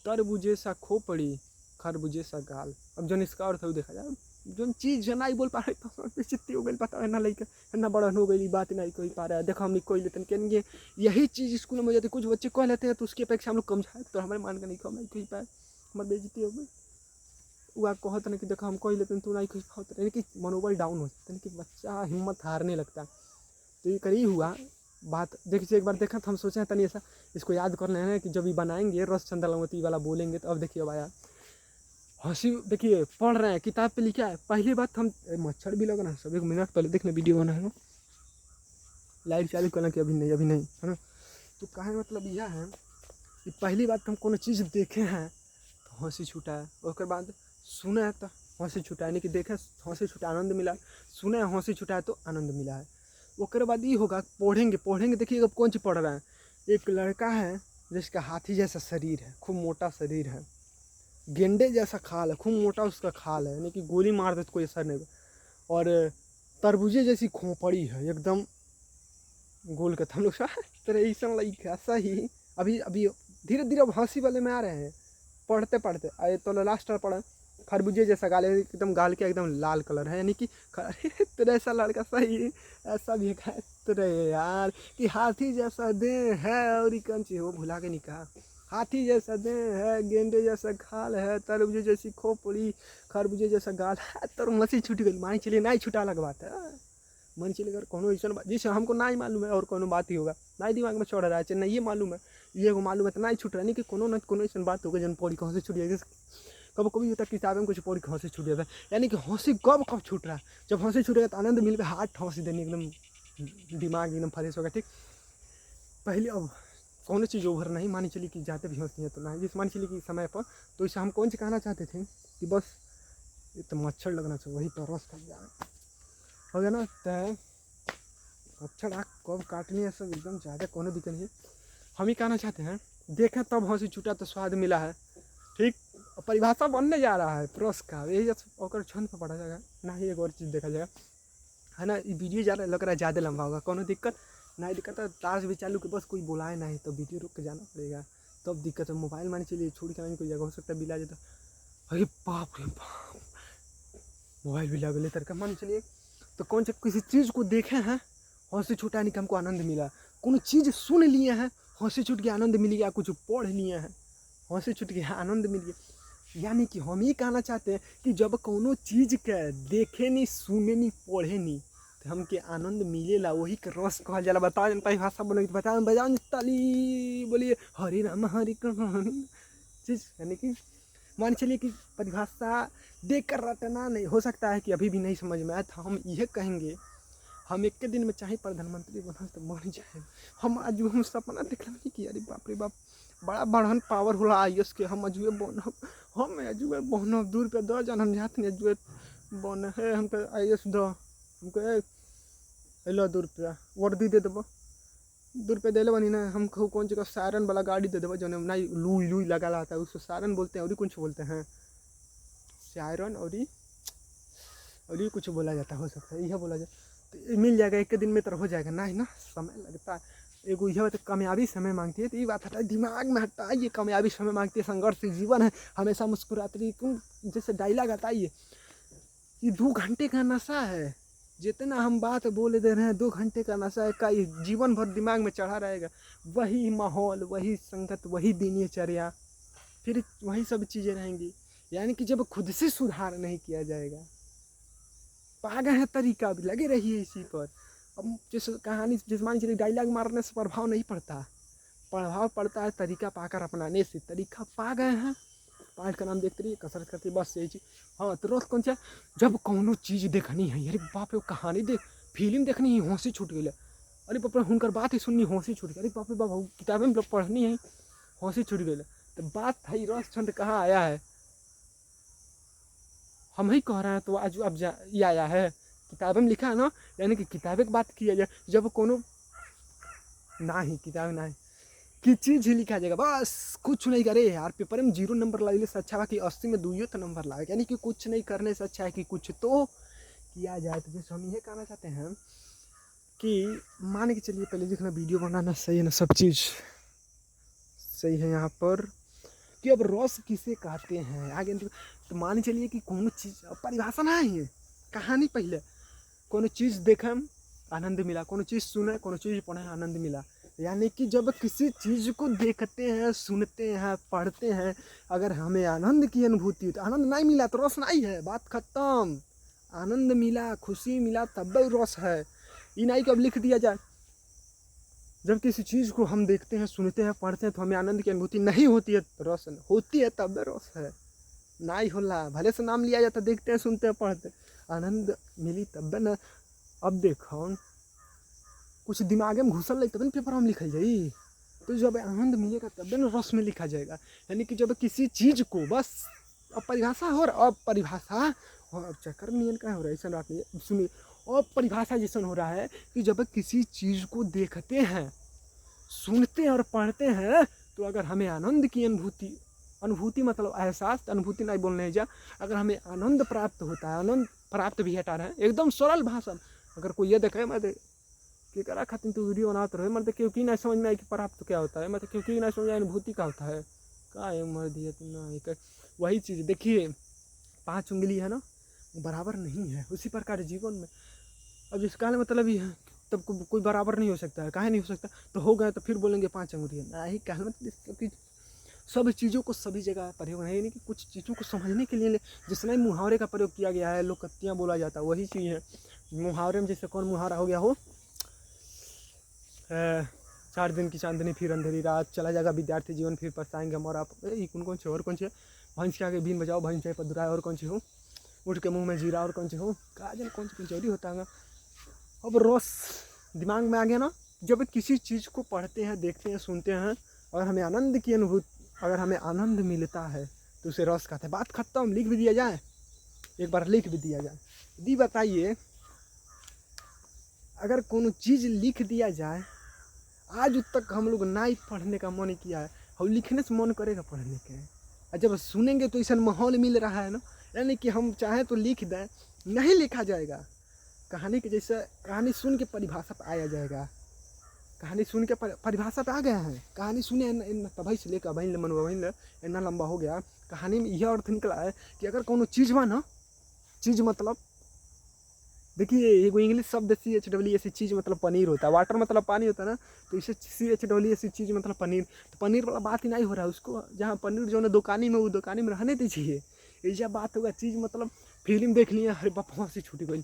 तरबूजे सा खोपड़ी, खरबूजे सा गाल। अब जौन इसका अर्थ है देखा जाए, जौन चीज़ जो नहीं बोल पा रहे तो बेइज्जती हो गई, पता है ना लड़का ना बड़ा हो गई, बात नहीं कोई पा रहा है, देखो हम कोई लेते हैं, यही चीज़ स्कूल में जाती, कुछ बच्चे कह लेते हैं तो उसकी अपेक्षा हम लोग कम जाए, तो हमारे मान का नहीं कम नहीं कही पाए, हमारी बेइज्जती हो गई। वो कहते ना कि देखो हम कह लेते हैं तो नहीं कही पाते, यानी कि मनोबल डाउन हो जाता है, कि बच्चा हिम्मत हारने लगता। तो ये करीब हुआ बात, देखिए एक बार देखा तो हम सोचे हैं तनी ऐसा इसको याद कर लेना है कि जब ये बनाएंगे रस चंदलवती वाला बोलेंगे तो अब देखिए भाया हंसी, देखिए पढ़ रहे हैं किताब पे लिखा है, पहली बात हम मच्छर भी लगा ना सब, 1 मिनट पहले देखना वीडियो बना है, लाइट चालू करना कि अभी नहीं है ना। तो कहा मतलब यह है कि पहली बात हम कोनो चीज़ देखे हैं तो हंसी छूटा है, उसके बाद सुना है तो हंसी छूटा है, यानी कि देखे हंसी छूटा आनंद मिला, सुना है हंसी छूटा है तो आनंद मिला है। उसके बाद ये होगा पढ़ेंगे, देखिए अब कौन सी पढ़ रहे हैं, एक लड़का है जिसका हाथी जैसा शरीर है, खूब मोटा शरीर है, गेंडे जैसा खाल है, खूब मोटा उसका खाल है, यानी कि गोली मार दे तो कोई असर नहीं, और तरबूजे जैसी खोपड़ी है एकदम गोल का। हम लोग तरह ऐसा लइका सही। अभी अभी धीरे धीरे अब हंसी वाले में आ रहे हैं पढ़ते पढ़ते। आए तो लास्ट पढ़ा खरबूजे जैसा गाल है, एकदम गाल के एकदम लाल कलर है, यानी कि तेरा ऐसा लड़का सही ऐसा भी है तेरे यार कि हाथी जैसा दे है और कंची हो भुला के नहीं कहा। हाथी जैसा दे है, गेंडे जैसा खाल है, तरबूजे जैसी खोपड़ी, खरबूजे जैसा गाल है। तो मसी छूट गई, मान चलिए नहीं छुटा अलग बात है। मन चलिए अगर कोनो ऐसा बात जिसे हमको ना ही मालूम है और कोनो बात ही होगा ना ही दिमाग में चढ़ रहा है, चाहे नहीं ये मालूम है ये को मालूम है तो ना ही छूट रहा है। नहीं कि कोनो न कोनो ऐसा बात होगा जन पौड़ी कहाँ से छूट जाएगी। कब कभी होता है किताबें में कुछ पौड़ी कहाँ से छूट जाता है, यानी कि हंसी कब कब छूट रहा है। जब हंसी छूटेगा तो आनंद मिल के हाथ हंसी देने एकदम दिमाग एकदम फ्रेश होगा। ठीक पहले अब कौन चीज़ ओवर नहीं मानी चली कि जाते भी हंसती है तो ना जिस मानी चली कि समय पर। तो इसे हम कौन से कहना चाहते थे कि बस ये तो मच्छर लगना चाहिए वही पर रस खा जाए हो गया ना। तो मच्छर आँख कब काटनी है सब एकदम ज़्यादा कोनो दिक्कत नहीं। हम ही कहना चाहते हैं देखें तब हंसी छूटा तो स्वाद मिला है। ठीक परिभाषा बनने जा रहा है प्रस का, यही और छंद पर पढ़ा जाएगा ना ही एक और चीज़ देखा जाएगा है ना। ये वीडियो ज़्यादा लग रहा है ज़्यादा लंबा होगा, कोनो दिक्कत नहीं दिक्कत है। ताश भी चालू के बस कोई बुलाए नहीं तो वीडियो रुक के जाना पड़ेगा तब दिक्कत है। मोबाइल मान चलिए छोड़ के नहीं कोई जगह हो सकता है बिला जाता। अरे बाप रे बाप मोबाइल भी लग ले तरह मान चलिए। तो कौन सा किसी चीज़ को देखे हैं हंसी छूटा नहीं कि हमको आनंद मिला, कोनो चीज़ सुन लिए हैं हंसी छूट के आनंद मिल गया, कुछ पढ़ लिए हैं हंसी छूट के आनंद मिल गया। यानी कि हम ही कहना चाहते हैं कि जब कोनो चीज़ के देखे नहीं सुने नहीं पढ़े नहीं तो हमके आनंद मिलेला वही के रस कहल जाला। बताओ जनता भाषा बोले तो बताओ बजाओ ताली बोलिए हरे राम हरे कृष्ण चीज़। यानी कि मान चलिए कि परिभाषा देख कर रटना नहीं हो सकता है कि अभी भी नहीं समझ में आया था। हम यह कहेंगे हम एक के दिन में चाहे प्रधानमंत्री बना तो बन जाए। हम आज हम सपना देख रहे कि अरे बाप रे बाप बड़ा बढ़न पावर होला आईएएस के हम अजुए बनब, हम अजुए बनब 2 रुपया 10 जन हम जाते नहीं अजुए बन है हमको आईएएस दो हमको लो 2 रुपया वर्दी दे देव 2 रुपया दे बनी ना। हमको कौन सी का सायरन वाला गाड़ी दे देव जो नहीं लुई लुई लगा रहता है उसको सायरन बोलते हैं और कुछ बोलते हैं सायरन और कुछ बोला जाता हो सकता है यह बोला जाए तो मिल जाएगा एक के दिन में तो हो जाएगा ना ही ना समय लगता है। एगो यह तो कामयाबी समय मांगती है तो ये बात हटाए दिमाग में हटाए। ये कामयाबी समय मांगती है, संघर्ष जीवन है, हमेशा मुस्कुराते रहिए। क्यों जैसे डायलॉग आता है ये 2 घंटे का नशा है। जितना हम बात बोले दे रहे हैं 2 घंटे का नशा है का ये जीवन भर दिमाग में चढ़ा रहेगा। वही माहौल वही संगत वही दिनचर्या फिर वही सब चीज़ें रहेंगी। यानी कि जब खुद से सुधार नहीं किया जाएगा पागल है तरीका भी लगे रहिए इसी पर। अब जैसे कहानी जिस मान चलिए डायलॉग मारने से प्रभाव नहीं पड़ता, प्रभाव पड़ता है तरीका पाकर अपनाने से। तरीका पा गए हैं पाठ का नाम देखते रहिए कसरत करते बस यही चीज़। हाँ तो रोज कौन सा जब कौनो चीज़ देखनी है अरे बाप रे कहानी देख फिल्म देखनी है हंसी छूट गई। अरे बाप रे हुनकर बात ही सुननी हंसी छूट गई। अरे बाप रे बाप किताबें में पढ़नी है हंसी छूट गई। तो बात है रस छंद कहाँ आया है हम ही कह रहे हैं तो आज अब ये आया है किताबें में लिखा है ना। यानी कि किताबें की बात किया जाए जब कोनो ना ही किताब ना ही कि चीज़ ही लिखा जाएगा बस कुछ नहीं करे यार पेपर में 0 नंबर लाने से अच्छा है कि 80 में 2 तो नंबर लाए। यानी कि कुछ नहीं करने से अच्छा है कि कुछ तो किया जाए। तो जैसे हम ये कहना चाहते हैं कि मान के चलिए पहले देखना वीडियो बनाना सही है ना सब चीज़ सही है यहाँ पर कि अब रस किसे कहते हैं आगे। तो मान चलिए कि कोनो चीज़ परिभाषा ना है कहानी पहले कोनो चीज़ देखें आनंद मिला, कोनो चीज़ सुने कोनो चीज़ पढ़े आनंद मिला। यानी कि जब किसी चीज़ को देखते हैं सुनते हैं पढ़ते हैं अगर हमें आनंद की अनुभूति हो तो आनंद नहीं मिला तो रस नहीं है, बात खत्म। आनंद मिला खुशी मिला तब रस है। ये नहीं कि अब लिख दिया जाए। जब किसी चीज़ को हम देखते हैं सुनते हैं पढ़ते हैं तो हमें आनंद की अनुभूति नहीं होती है तो रस होती है तब रस है नहीं होला। भले से नाम लिया जाता देखते हैं सुनते हैं पढ़ते आनंद मिली तब न। अब देखो कुछ दिमाग में घुसल रही तब न पेपर में लिखल जाई तो जब आनंद मिलेगा तब न रस में लिखा जाएगा। यानी कि जब किसी चीज़ को बस अब परिभाषा हो रहा अब परिभाषा और अब चक्कर नियन का हो रहा है ऐसा बात नहीं सुनिए। और परिभाषा जैसा हो रहा है कि जब किसी चीज़ को देखते हैं सुनते हैं और पढ़ते हैं तो अगर हमें आनंद की अनुभूति अनुभूति मतलब एहसास, अनुभूति नहीं बोलने जा। अगर हमें आनंद प्राप्त होता है, आनंद प्राप्त भी हटा रहे हैं एकदम सरल भाषा में। अगर कोई ये देखे मैं कि करा खातिर तू वीडियो बनाते रहे मतलब क्योंकि नहीं समझ में आए कि प्राप्त क्या होता है, मतलब क्योंकि नहीं समझ में अनुभूति क्या होता है, क्या है मर दिया तुम ना। वही चीज़ देखिए 5 उंगली है ना बराबर नहीं है, उसी प्रकार जीवन में अब जिसका मतलब ही है तब कोई बराबर नहीं हो सकता है। काहे नहीं हो सकता, तो हो गए तो फिर बोलेंगे 5 अंगुली है ना ही। कहना मतलब कि सब चीज़ों को सभी जगह प्रयोग नहीं कि कुछ चीज़ों को समझने के लिए जितना ही मुहावरे का प्रयोग किया गया है, लोकतियाँ बोला जाता है, वही चीज़ है मुहावरे में। जैसे कौन मुहावरा हो गया हो 4 दिन की चांदनी फिर अंधेरी रात, चला जाएगा विद्यार्थी जीवन फिर पछताएंगे हम और आप। कौन से और कौन से भैंस के आगे बीन बजाओ भैंस चाहे पदुराए, और कौन सी हो उठ के मुंह में जीरा, और कौन से हो काजल, कौन सी चोरी होता है। अब रस दिमाग में आ गया ना, जब किसी चीज़ को पढ़ते हैं, देखते हैं, सुनते हैं और हमें आनंद की अनुभूति, अगर हमें आनंद मिलता है तो उसे रस कहते हैं। बात खत्म, लिख भी दिया जाए, एक बार लिख भी दिया जाए। दी बताइए अगर कोनो चीज़ लिख दिया जाए, आज तक हम लोग ना ही पढ़ने का मन किया है और लिखने से मन करेगा पढ़ने के, और जब सुनेंगे तो ऐसा माहौल मिल रहा है ना, यानी कि हम चाहें तो लिख दें, नहीं लिखा जाएगा। कहानी के जैसे कहानी सुन के परिभाषा पर आया जाएगा, कहानी सुन के परिभाषा पे आ गया है। कहानी सुने तभी से लेकर बहन मन बहन इतना लंबा हो गया। कहानी में यह अर्थ निकला है कि अगर कोनो चीज़ बा ना, चीज़ मतलब देखिए एगो इंग्लिश शब्द CHWS चीज़ मतलब पनीर होता है, वाटर मतलब पानी होता है ना, तो इसे CHWS चीज़ मतलब पनीर। तो पनीर वाला बात ही नहीं हो रहा है, उसको जहाँ पनीर जो है दुकानी में, वो दुकानी में रहने दीजिए। ऐसा बात होगा चीज़ मतलब फिल्म देख लिया, अरे बाप हंसी छूटी गई,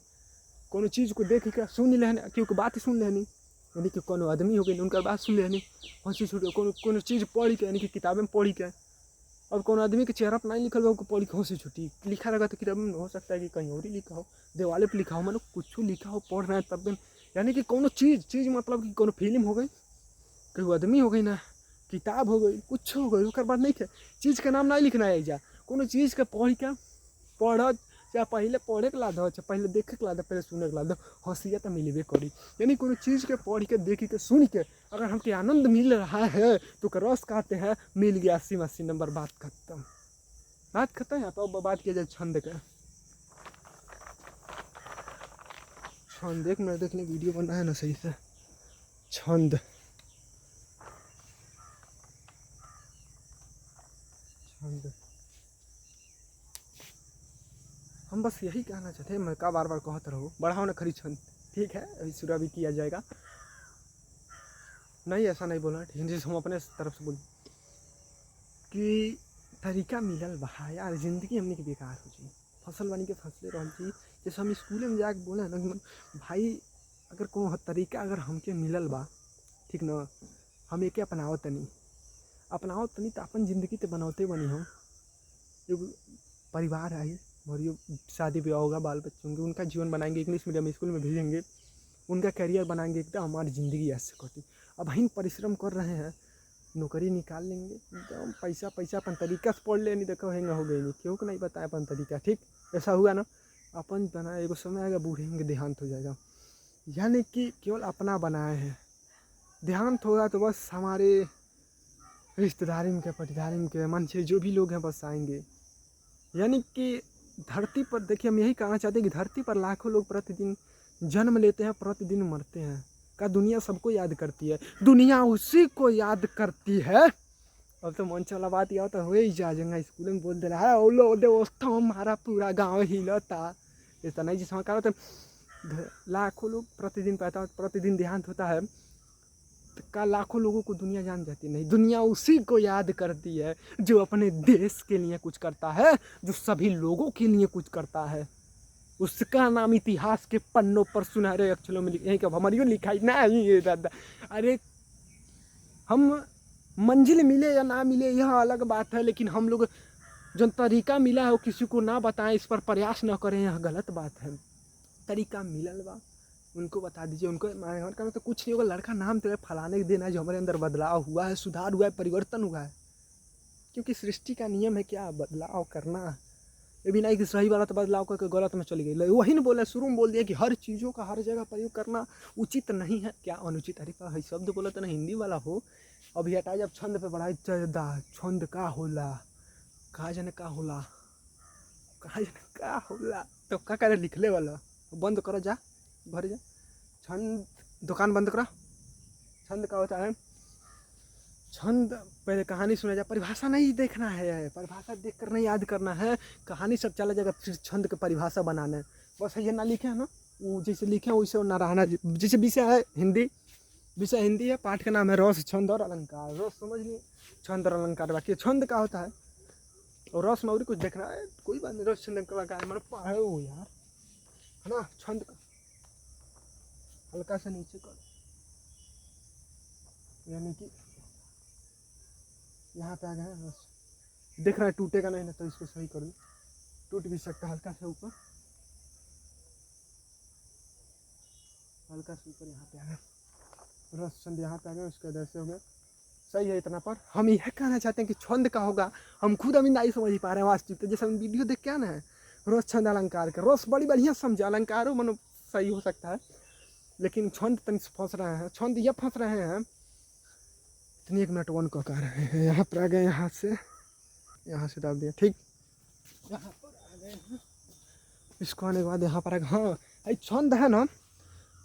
कोनो चीज़ को देख के सुन लेनी, क्योंकि बात ही सुन लेनी, यानी कि कोनो आदमी हो गए उनका बात सुन लेनी, हंसी छूटी। कोनो चीज़ पढ़ी के, यानी कि किताबें में पढ़ी के, अब कोनो आदमी के चेहरा पर नहीं लिखल हो पढ़ी के हंसी छुट्टी, लिखा रहेगा तो किताब में हो सकता है कि कहीं और ही लिखा हो, देवाले पर लिखा हो, मतलब कुछ लिखा हो, पढ़ रहे हैं तब भी। यानी कि कोनो चीज़ मतलब कि कोनो फिल्म हो गई, कोई आदमी हो गई ना, किताब हो गई, कुछ हो गई, उसके बाद नहीं है चीज़ का नाम नहीं लिखना है। जा कोनो चीज़ के पढ़ के पढ़, चाहे पहले पढ़े के लाद हो, चाहे पहले देखे के लाद, पहले सुने के लाद, हंसिया तो मिलबे करी। यानी कोनो चीज़ के पढ़ के, देख के, सुन के अगर हमके आनंद मिल रहा है तो रस कहते हैं, मिल गया 80 नंबर, बात खत्म, बात खत्म है। तो बात किया जाए छंद का। छंद एक मिनट देखने वीडियो बन रहा है ना सही से। छंद छंद हम बस यही कहना चाहते हैं, मैं का बार बार कहते रहो, बढ़ाओ ना खरी छंद, ठीक है अभी शुरू भी किया जाएगा। नहीं ऐसा नहीं बोलना, ठीक है, जैसे हम अपने तरफ से बोल कि तरीका मिलल बहा यार, जिंदगी हमने के बेकार हो जी, फसल बनी के फसले रह जी। जैसे हम स्कूल में जाके बोले ना कि भाई अगर को तरीका अगर हमके मिलल बा, ठीक ना, हम एके अपनाओ तनी तो अपन ज़िंदगी तो बनाते बनी। हम एगो परिवार आई, मरियो शादी ब्याह होगा, बाल बच्चे होंगे, उनका जीवन बनाएंगे, इंग्लिश मीडियम स्कूल में भेजेंगे, उनका करियर बनाएंगे, एकदम हमारी ज़िंदगी ऐसे कटी। अब हम परिश्रम कर रहे हैं, नौकरी निकाल लेंगे, एकदम पैसा अपन तरीका से पढ़ ले, नहीं देखो हेंगा हो गई, नहीं क्यों को नहीं बताया अपन तरीका, ठीक ऐसा हुआ ना। अपन बना एगो समय आएगा, बूढ़े होंगे, देहांत हो जाएगा, यानी कि केवल अपना बनाए हैं, देहांत होगा तो बस हमारे रिश्तेदारी में के, पटीदारी में के, मन से जो भी लोग हैं बस आएंगे। यानी कि धरती पर देखिए, हम यही कहना चाहते हैं कि धरती पर लाखों लोग प्रतिदिन जन्म लेते हैं, प्रतिदिन मरते हैं, का दुनिया सबको याद करती है, दुनिया उसी को याद करती है। अब तो मंच वाला बात यह तो हो ही जाएगा, स्कूल में बोल दे रहा है ओलो दोस्तों हमारा पूरा गाँव हिलता, ऐसा नहीं जिसमें कहा तो लाखों लोग प्रतिदिन पैदा, प्रतिदिन देहांत होता है, तो का लाखों लोगों को दुनिया जान जाती नहीं, दुनिया उसी को याद करती है जो अपने देश के लिए कुछ करता है, जो सभी लोगों के लिए कुछ करता है, उसका नाम इतिहास के पन्नों पर सुनहरे अक्षरों में यही कब हमारी लिखाई ना ये दादा। अरे हम मंजिल मिले या ना मिले यह अलग बात है, लेकिन हम लोग जो तरीका मिला है वो किसी को ना बताएं, इस पर प्रयास न करें, यह गलत बात है। तरीका मिलल बा उनको बता दीजिए, उनको का तो कुछ नहीं होगा, लड़का नाम तो फलाने के देना है जो हमारे अंदर बदलाव हुआ है, सुधार हुआ है, परिवर्तन हुआ है, क्योंकि सृष्टि का नियम है क्या, बदलाव करना। ये भी नहीं कि सही वाला तो बदलाव करके गलत में चली गई, वही ने बोला शुरू में बोल दिया कि हर चीज़ों का हर जगह प्रयोग करना उचित नहीं है, क्या अनुचित, अरे का शब्द बोला तो ना हिंदी वाला हो। अभी हटाई जब छंद पे बढ़ाई, छंद का होला कहा जाने का होला, कहा जाने का होला। तो क्या करे लिखले वाला बंद करो, जा घर जा। छंद दुकान बंद करो। छंद का होता है छंद, पहले कहानी सुना जाए, परिभाषा नहीं देखना है, परिभाषा देख कर नहीं याद करना है, कहानी सब चला जाएगा, फिर छंद की परिभाषा बनाना है। बस ये ना लिखे है ना, वो जैसे लिखे हैं वैसे ना रहना। जैसे विषय है हिंदी, विषय हिंदी है, पाठ का नाम है रस, छंद और अलंकार। रस समझ लिए, छंद और अलंकार बाकी छंद का होता है, और रस में और कुछ देखना है, कोई बात नहीं। रस छंद अलंकार मैंने पढ़े हो यार, है ना। छंद का हल्का सा नीचे कर, यानी कि यहाँ पे आ गया है रस। देख रहा है टूटेगा नहीं ना, तो इसको सही कर दो, टूट भी सकता है। हल्का सा ऊपर, हल्का सा ऊपर, यहाँ पे आ गया रस छंद, यहाँ पे आ गया, उसका इधर से हो गया। सही है इतना। पर हम यह कहना चाहते हैं कि छंद का होगा, हम खुद अभी नहीं समझ पा रहे हैं वास्तविक। तो जैसे हम वीडियो देख के आना है, रस छंद अलंकार के, रस बड़ी बढ़िया समझे, अलंकारों मनो सही हो सकता है, लेकिन छंद तन फंस रहे हैं, छंद ये फंस रहे हैं। इतनी 1 मिनट 1 को कर रहे हैं, यहाँ पर आ गए, यहाँ से दाब दिया, ठीक। यहाँ पर आ गए हैं, इसको आने के बाद यहाँ पर आ गए। हाँ छंद है ना,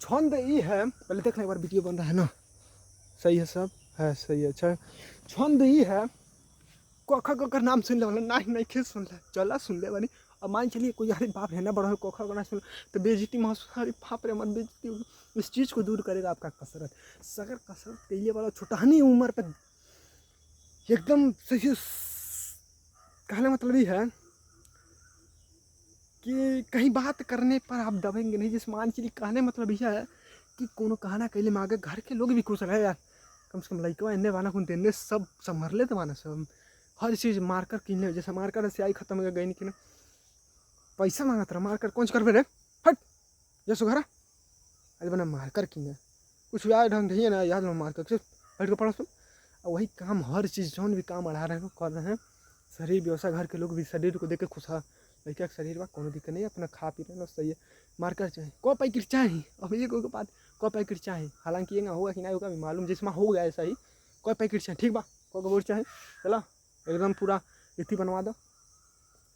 छंद ये है, पहले देख लें एक बार वीडियो बन रहा है ना, सही है सब है, सही है। अच्छा छंद ये है, कोखा कोकर नाम सुन ले वाला, नहीं खेल सुन ले, चला सुन ले वाली। अब मान चलिए कोई यार बाप है ना बड़ा कोखा को ना सुन, तो बेइज्जती महसूस, अरे बाप रे, मन बेइज्जती होगी। इस चीज़ को दूर करेगा आपका कसरत। अगर कसरत के लिए वाला छोटानी उम्र पे एकदम सही, कहने मतलब ये है कि कहीं बात करने पर आप दबेंगे नहीं। जिस मान चलिए कहने मतलब यह है कि कोनो कहना कहले में आगे घर के लोग भी खुश रहे यार, कम से कम लड़का इन्ने बाना कुन तेने सब संभर ले तो माना सब, हर चीज़ मार्कर किन ले। जैसे मार्कर से आई खत्म हो गई नहीं कि पैसा मांगा था, मार्कर कौन करबे रे, हट जैसो घर अरे बना मार्कर किन कुछ याद ढंग है ना, याद लो मार्कर से हट के पढ़ो सुन। और वही काम, हर चीज़ जौन भी काम बढ़ा रहे हैं कर रहे हैं। शरीर व्यवस्था, घर के लोग भी शरीर को देख के खुश है, लड़का के शरीर में कोनो दिक्कत नहीं है, अपना खा पी रहे ना, सही है। मार्कर चाहे को पैकेट चाहे, अब ये कोई बात को पैकेट चाहे, हालांकि ये होगा कि नहीं होगा भी मालूम, जिसमें हो गया ऐसा ही, कोई पैकेट चाहे, ठीक बा, को बोर्ड चाहे, चला एकदम पूरा इति बनवा दो,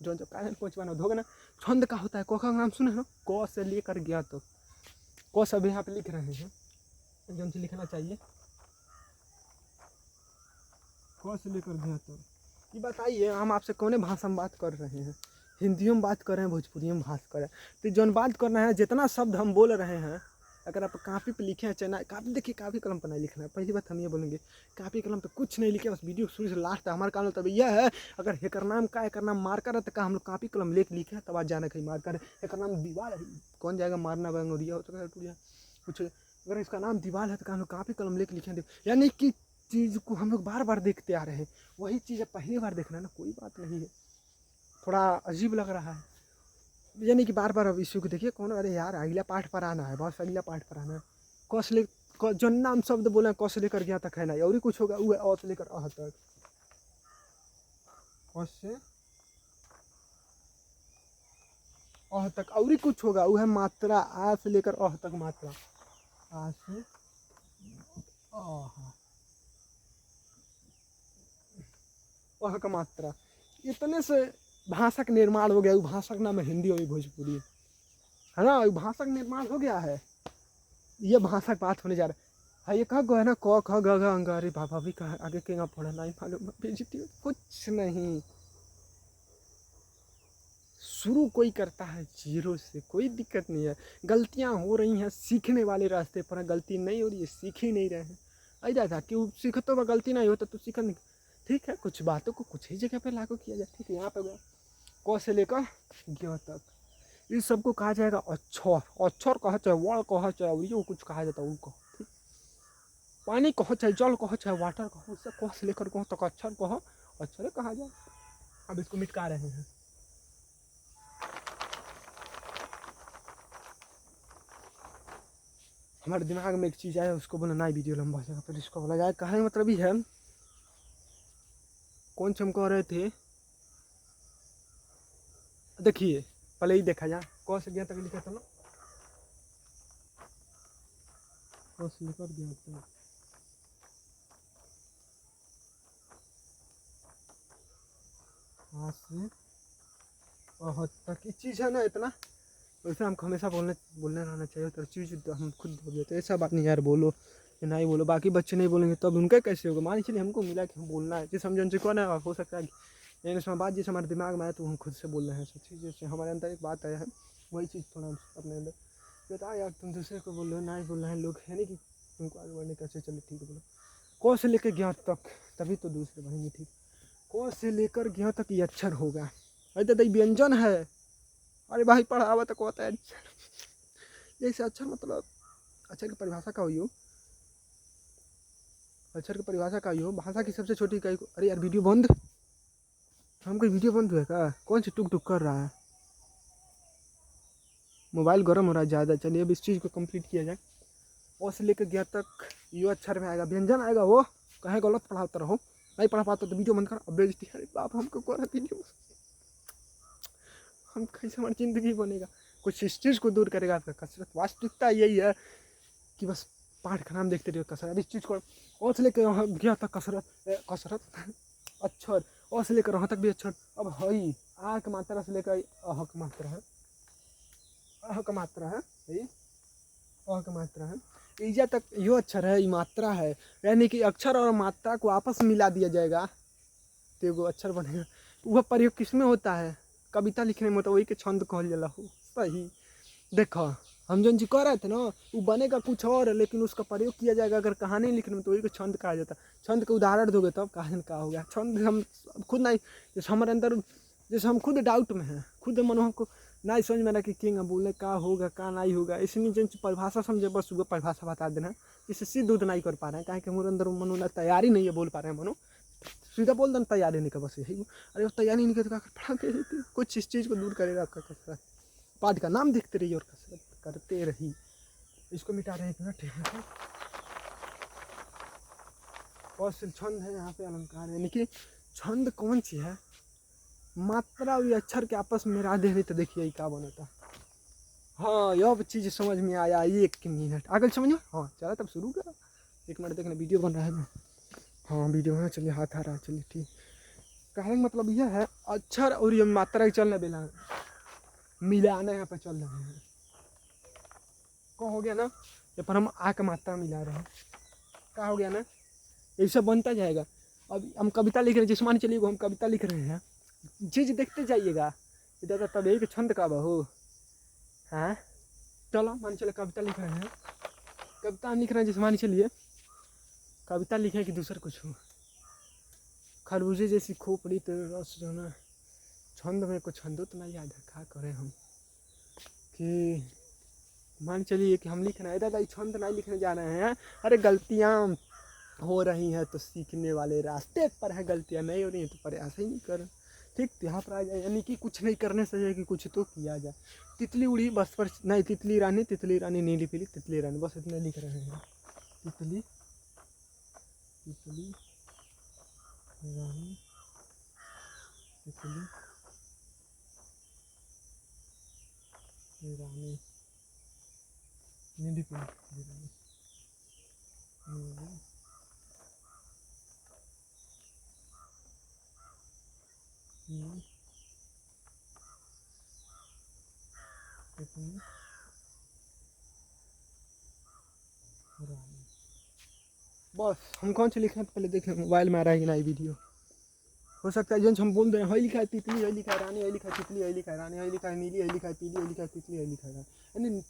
जो जो कारण कुछ बना धोगे ना। छंद का होता है, कोखा का नाम सुने ना, क से लेकर गया तो, क सब यहाँ पे लिख रहे हैं, जो से लिखना चाहिए, क से लेकर गया तो। ये बताइए हम आपसे कौन भाषा में बात कर रहे हैं, हिंदियों में बात कर रहे हैं, भोजपुरी में बात कर रहे हैं, तो जौन बात करना है, जितना शब्द हम बोल रहे हैं, अगर आप कापी पे लिखे हैं, चाहे कापी, देखिए कापी कलम पर नहीं लिखना है। पहली बात हम ये बोलेंगे, कापी कलम पे कुछ नहीं लिखे, बस वीडियो शुरू से लास्ट तक हमारा काम तब यह है, अगर हेकर नाम का एकर नाम मार्कर है तो का हम लोग कापी कलम लेके लिखे, तब आज जाना कहीं मार्कर है, एकर नाम दीवार है, कौन जाएगा मारना बंगोरिया हो तो कुछ, अगर इसका नाम दीवार है तो हम लोग कापी कलम लेके लिखे। यानी कि चीज़ को हम लोग बार बार देखते आ रहे हैं, वही चीज़ पहली बार देखना ना, कोई बात नहीं है, थोड़ा अजीब लग रहा है, यानी कि बार बार अब इश्यू को देखिए कौन, अरे यार अगला पाठ पर आना है, बस अगला पाठ पर आना है। कौशले जो नाम शब्द बोले कौ से लेकर गया तक है ना, और कुछ होगा वो है, और से लेकर अह तक, से अह तक, और कुछ होगा वो है मात्रा, आ से लेकर अह तक मात्रा, आ से अह का मात्रा, इतने से भाषा का निर्माण हो गया। वो भाषा का नाम है हिंदी और भोजपुरी, है ना, भाषा का निर्माण हो गया है, ये भाषा की बात होने जा रहा है। ये कहा गया ना, क ख ग घ अंग, अरे बाबा भी कहा आगे के पढ़ा नहीं मालूम, बेइज्जती कुछ नहीं। शुरू कोई करता है जीरो से, कोई दिक्कत नहीं है, गलतियां हो रही हैं, सीखने वाले रास्ते पर गलती नहीं हो रही है, सीख ही नहीं रहे हैं। ऐसा था कि सीख तो गलती नहीं होता तो सीख नहीं, ठीक है, कुछ बातों को कुछ ही जगह पे लागू किया जाए, ठीक है। यहाँ पे गया क से लेकर ग तक, इस सबको कहा जाएगा अक्षर, अक्षर कहा चाहे वर्ण कहा चाहे और कुछ कहा जाता है उनको, ठीक। पानी कहो चाहे जल कहो चाहे वाटर कहो, उससे कह से लेकर कहो तक अक्षर कहो, अक्षर कहा जाए। अब इसको मिटका रहे हैं, हमारे दिमाग में एक चीज़ आया, उसको बोला ना वीडियो लंबा हो जाएगा, फिर इसको बोला जाए। कहने मतलब ही है, कौन से हम कह रहे थे, देखिए पहले ही देखा जाए, कौन से गया तक लिखा था ना, कौन से लेकर गया था, हाँ से अह तक ये चीज़ है ना इतना, वैसे हमको हमेशा बोलने रहना चाहिए। तो चीज़ तो हम खुद बोल देते, ऐसा बात नहीं यार बोलो या नहीं बोलो, बाकी बच्चे नहीं बोलेंगे तब उनका कैसे होगा। मान चलिए हमको मिला कि हम बोलना है, जिस समझन से कौन है, हो सकता है लेकिन उसमें बात जैसे हमारे दिमाग में आया तो हम खुद से बोल रहे हैं सब चीज़, जैसे हमारे अंदर एक बात आया है वही चीज़ थोड़ा अपने अंदर बता यार, तुम दूसरे को बोल रहे हो ना ही बोल रहे हैं लोग, है नहीं कि तुमको आगे बढ़ने कैसे चले, ठीक है बोलो। क से लेकर ज्ञ तक, तभी तो दूसरे बढ़ेंगे, ठीक। क से लेकर ज्ञ तक ये अक्षर होगा, अरे दादा ये व्यंजन है। अरे भाई पढ़ावा तक होता है अक्षर, जैसे अक्षर मतलब अक्षर की परिभाषा का हुई हो, अक्षर की परिभाषा का हुई हो, भाषा की सबसे छोटी इकाई को। अरे यार वीडियो बंद, हमको वीडियो बंद हुआ क्या, कौन सी टुक टुक कर रहा है, मोबाइल गर्म हो रहा है ज़्यादा। चलिए अब इस चीज़ को कंप्लीट किया जाए। ओ से लेकर ज्ञ तक यो अक्षर में आएगा, व्यंजन आएगा, वो कहीं गलत पढ़ाता रहो, नहीं पढ़ा पाता तो वीडियो बंद कर, अब बेइज्जती। अरे बाप हमको कौन वीडियो, हम कैसे हमारी ज़िंदगी बनेगा, कुछ इस चीज़ को दूर करेगा आपका कसरत। वास्तविकता यही है कि बस पाठ का नाम देखते रहो कसरत। अब इस चीज़ को ओ से लेकर ज्ञ तक कसरत, कसरत अक्षर, ओ से लेकर वहाँ तक भी अक्षर। अब हई आ की मात्रा से लेकर अह की मात्रा है, अह का मात्रा है, अह का मात्रा है, ईजा तक यो अक्षर है, ये मात्रा है, यानी कि अक्षर और मात्रा को आपस में मिला दिया जाएगा तो वो अक्षर बनेगा। वह प्रयोग किस में होता है, कविता लिखने में होता है, वही के छंद कहल जाला हो। सही देखो, हम जो कह रहे थे ना वो बनेगा कुछ और, लेकिन उसका प्रयोग किया जाएगा अगर कहानी लिखने में तो वही को छंद कहा जाता है। छंद का उदाहरण दोगे तब कहानी का हो गया छंद। हम खुद नहीं, जैसे हमारे अंदर, जैसे हम खुद डाउट में हैं, खुद मनो हमको नहीं समझ में ना कि किंग बोले का होगा का नहीं होगा, इसलिए जो परिभाषा समझे बस वो परिभाषा बता देना, इससे सिद्ध उद नहीं कर पा रहे हैं, कहें कि हमारे अंदर मनो ना तैयारी नहीं है, बोल पा रहे हैं मनो, सीधा बोल देना तैयारी नहीं कर, बस यही। अरे वो तैयारी नहीं करते पढ़ा के कुछ इस चीज़ को दूर करेगा आपका कसरत। पाठ का नाम देखते रहिए और कसरत करते रहिए। इसको मिटा रहे हैं, एक मिनट, बहुत से छंद है यहाँ पे, अलंकार है, यानी कि छंद कौन सी है, मात्रा और अक्षर के आपस में मिला दे, तो देखिए क्या बनता। हाँ यह चीज़ समझ में आया, 1 मिनट आगे समझो। हाँ चला तब शुरू करो, 1 मिनट देखना, वीडियो बन रहा है। हाँ वीडियो है, चलिए हाथ आ रहा है, चलिए ठीक। कहने का मतलब यह है अक्षर और ये मात्रा की चलना बेला मिलाना यहाँ पर चल रहे हैं। कौन हो गया ना, ये पर हम आ का मात्रा मिला रहे हैं, क्या हो गया ना, ये सब बनता जाएगा। अब हम कविता लिख रहे हैं, जिसमान चलिए हम कविता लिख रहे हैं, चीज़ देखते जाइएगा दादा, तब एक छंद का बहू हाँ। चलो मान चले कविता लिख रहे हैं, कविता लिख रहे हैं, जिसमान चलिए कविता लिखे कि दूसरा कुछ हो, खरबूजे जैसी खोपड़ी तो रस जो ना, छंद में कुछ छंदो तो नहीं याद है, क्या करें हम कि मान चलिए कि हम लिख रहे हैं, दादा छंद नहीं लिखने जा रहे हैं, अरे गलतियाँ हो रही हैं तो सीखने वाले रास्ते पर है, गलतियाँ नहीं हो रही हैं तो प्रयास ही नहीं कर, ठीक। यहाँ पर आ जाए, यानी कि कुछ नहीं करने से है कि कुछ तो किया जाए। तितली उड़ी बस पर नहीं, तितली रानी नीली पीली तितली रानी, बस इतने लिख रहे हैं। तितली तितली रानी, तितली रानी नीली पीली रानी, बस हम कौन से लिखे हैं पहले देखें, मोबाइल में आ रहा है कि नहीं वीडियो। हो सकता है जो हम बोल रहे हैं, हई लिखा है तितली, हई लिखा है रानी, हई लिखा है तितली, हई लिखा है रानी, हई लिखा है नीली, हई लिखा है पीली, हई लिखा है तितली, हई लिखा है रानी, यानी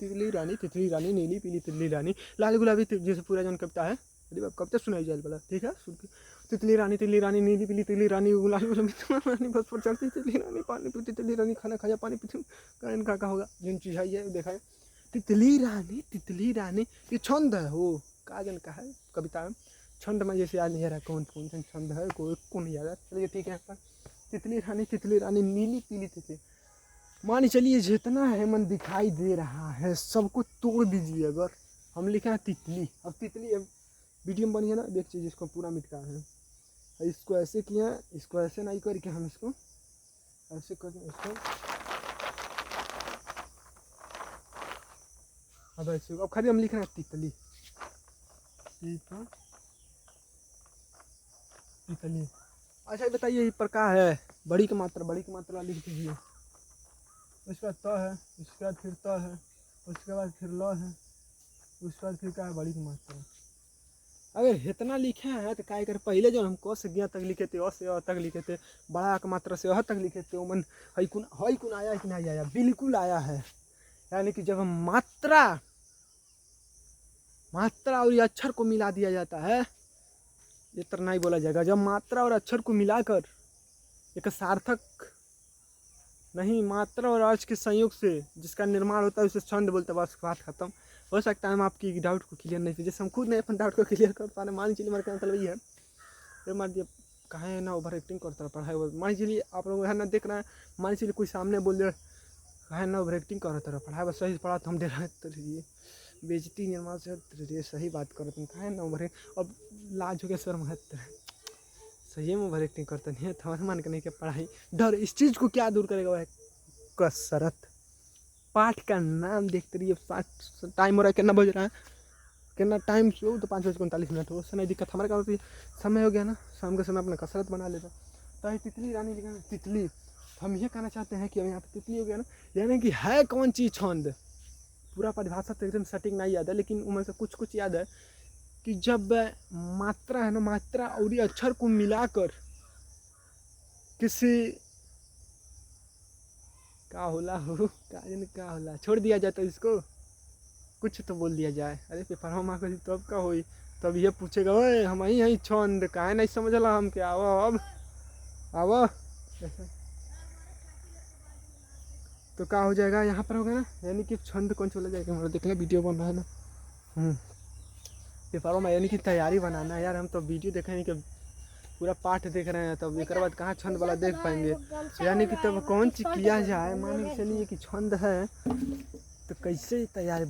तितली रानी नीली पीली तितली रानी, लाल गुलाबी जैसे पूरा जन कविता है। अरे बाप कब तक सुनाई जाए बोला, ठीक है सुन के। तितली रानी नीली पीली तितली रानी, गुलाबी गुलाबी रानी, बस पर चढ़ती तितली रानी, पानी पीती तितली रानी, खाना खाया पानी पीती, इनका का होगा जिन चीज़ है ये देखा है। तितली रानी ये छंद है, हो का जन का है कविता में, छंद में जैसे याद नहीं आ रहा कौन कौन सा छंद है, कोई को नहीं याद है। चलिए ठीक है, यहाँ पर तितली रानी नीली पीली तितली, मान चलिए जितना है मन दिखाई दे रहा है सबको तोड़ दीजिए। अगर हम लिखे हैं तितली, अब तितली वीडियो में बनी है ना, देख चीज़ इसको पूरा मिटका है, इसको ऐसे किया, इसको ऐसे नहीं करके हम इसको ऐसे कर, इसको अब ऐसे, अब खाली हम लिख रहे हैं तितली, तितली। अच्छा बताइए ये पर क्या है, बड़ी की मात्रा लिख दीजिए। उसके बाद त है, उसके बाद फिर त है, उसके बाद फिर ल है, उसके बाद फिर क्या है, बड़ी की मात्रा। अगर इतना लिखे हैं तो क्या कर, पहले जो हम क से ग तक लिखे थे, अ से अ तक लिखे थे, बड़ा की मात्रा से अ तक लिखे थे, मन हई कुन आया कि नहीं आया? बिल्कुल आया है। यानी कि जब हम मात्रा और अक्षर को मिला दिया जाता है, ये तरह नहीं बोला जाएगा। जब मात्रा और अक्षर को मिलाकर एक सार्थक, नहीं, मात्रा और अर्थ के संयोग से जिसका निर्माण होता है उसे छंद बोलते हैं। बस बात खत्म। हो सकता है हम आपकी डाउट को क्लियर नहीं, जैसे हम खुद नहीं अपन डाउट को क्लियर कर पा रहे। मान लीजिए मेरे का मतलब ये है, फिर मान लीजिए कहे ना ओवर एक्टिंग करता है पढ़ाई। मान लीजिए आप लोग है ना देख रहे हैं, मान लीजिए कोई सामने बोल दे कहे ना ओवर एक्टिंग कर रहा पढ़ाई, बस सही पढ़ा तो हम दे रहे तो बेइज्जती निर्माण से सही बात करो तुम, कहे ना ओवर। अब लाज हो गया सर महत्व सही में ओवर एक्टिंग करते नहीं है, थोड़ा मान के नहीं कि पढ़ाई डर, इस चीज़ को क्या दूर करेगा? वह कसरत। पाठ का नाम देखते रहिए। टाइम हो रहा है, कितना बज रहा है, कितना टाइम शो तो 5:39 हो, उससे नहीं दिक्कत। हमारे गाँव से समय हो गया ना, शाम के समय अपना कसरत बना लेता। तो तितली रानी लिखा है, तितली। हम ये कहना चाहते हैं कि यहाँ पे तितली हो गया ना, यानी कि है कौन चीज़ छंद। पूरा परिभाषा तो एकदम सटीक नहीं याद है, लेकिन उनमें से कुछ याद है कि जब मात्रा है ना, मात्रा और अक्षर को मिलाकर किसी का होला छोड़ दिया जाए तो इसको कुछ तो बोल दिया जाए। अरे पेपर हम आकर तब का होई, तब ये पूछेगा ओए हम यही छंद काहे नहीं समझला हम के, अब तो क्या हो जाएगा यहाँ पर होगा ना, यानी कि छंद कौन चला जाएगा। हमारा देख ले वीडियो बन रहा है ना, पेपरों में यानी कि तैयारी बनाना है यार। हम तो वीडियो देखे नहीं कि पूरा पाठ देख रहे हैं, तब एक बाद कहाँ छंद वाला देख पाएंगे। यानी कि तब कौन चीज़ किया जाए, मान के चलिए कि छंद है तो कैसे तैयारी,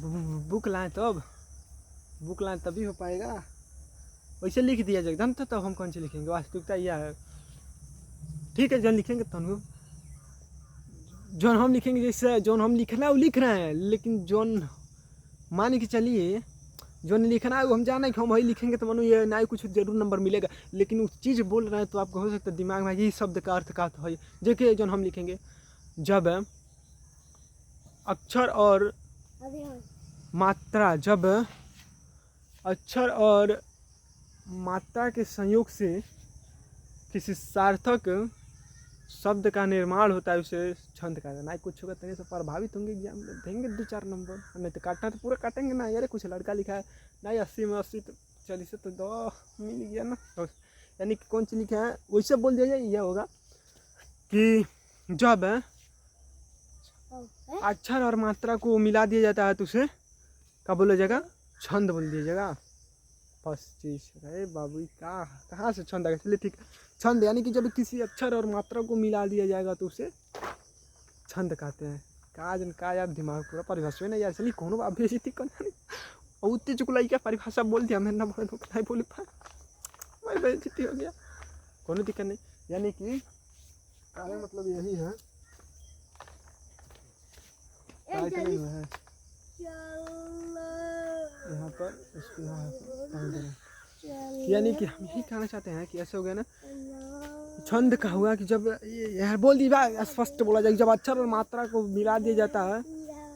बुक लाएँ तब, बुक लाएँ तभी हो पाएगा। वैसे लिख दिया जाएगा एकदम, तो तब हम कौन सी लिखेंगे, वास्तविकता यह है। ठीक है, जब लिखेंगे तब जो हम लिखेंगे, जैसे जो हम लिखना है वो लिख रहे हैं, लेकिन जोन मान के चलिए जो नहीं लिखना है वो हम जाना है कि हम वही लिखेंगे तो मनु ये ना ही कुछ जरूर नंबर मिलेगा, लेकिन उस चीज़ बोल रहे हैं तो आपको हो सकता है दिमाग में यही शब्द का अर्थ का तो है। देखिए जो हम लिखेंगे, जब अक्षर और मात्रा, जब अक्षर और मात्रा के संयोग से किसी सार्थक शब्द का निर्माण होता है उसे छंद कहते हैं। ना कुछ होगा तभी से प्रभावित होंगे, एग्जाम में देंगे 2-4 नंबर, नहीं तो काटना तो पूरा काटेंगे ना। यार कुछ लड़का लिखा है नहीं 80 में 80 तो 40 से तो 2 मिल गया ना, तो यानी कि कौन सी लिखा है वैसे बोल दिया जाए। यह होगा कि जब अक्षर और मात्रा को मिला दिया जाता है तो उसे क्या बोला जाएगा, छंद बोल दिया जाएगा। बस चीज़ अरे बाबू कहाँ से छंद आ गया। चलिए ठीक है, छंद यानी कि जब किसी अक्षर और मात्रा को मिला दिया जाएगा तो उसे छंद कहते हैं। का यार दिमाग पूरा परिभाषा नहीं यार। चलिए कौन आप बेइज्जती करना और उतने चुकलाई क्या परिभाषा बोल दिया मैं ना बोल पाए, मैं बेइज्जती हो गया। कोनो दिक्कत नहीं, यानी कि कारण मतलब यही है, नहीं है यहाँ पर इसको यानी कि हम यही कहना चाहते हैं कि ऐसे हो गया ना, छंद का हुआ कि जब यार बोल दी स्पष्ट बोला जाए, जब अक्षर और मात्रा को मिला दिया जाता है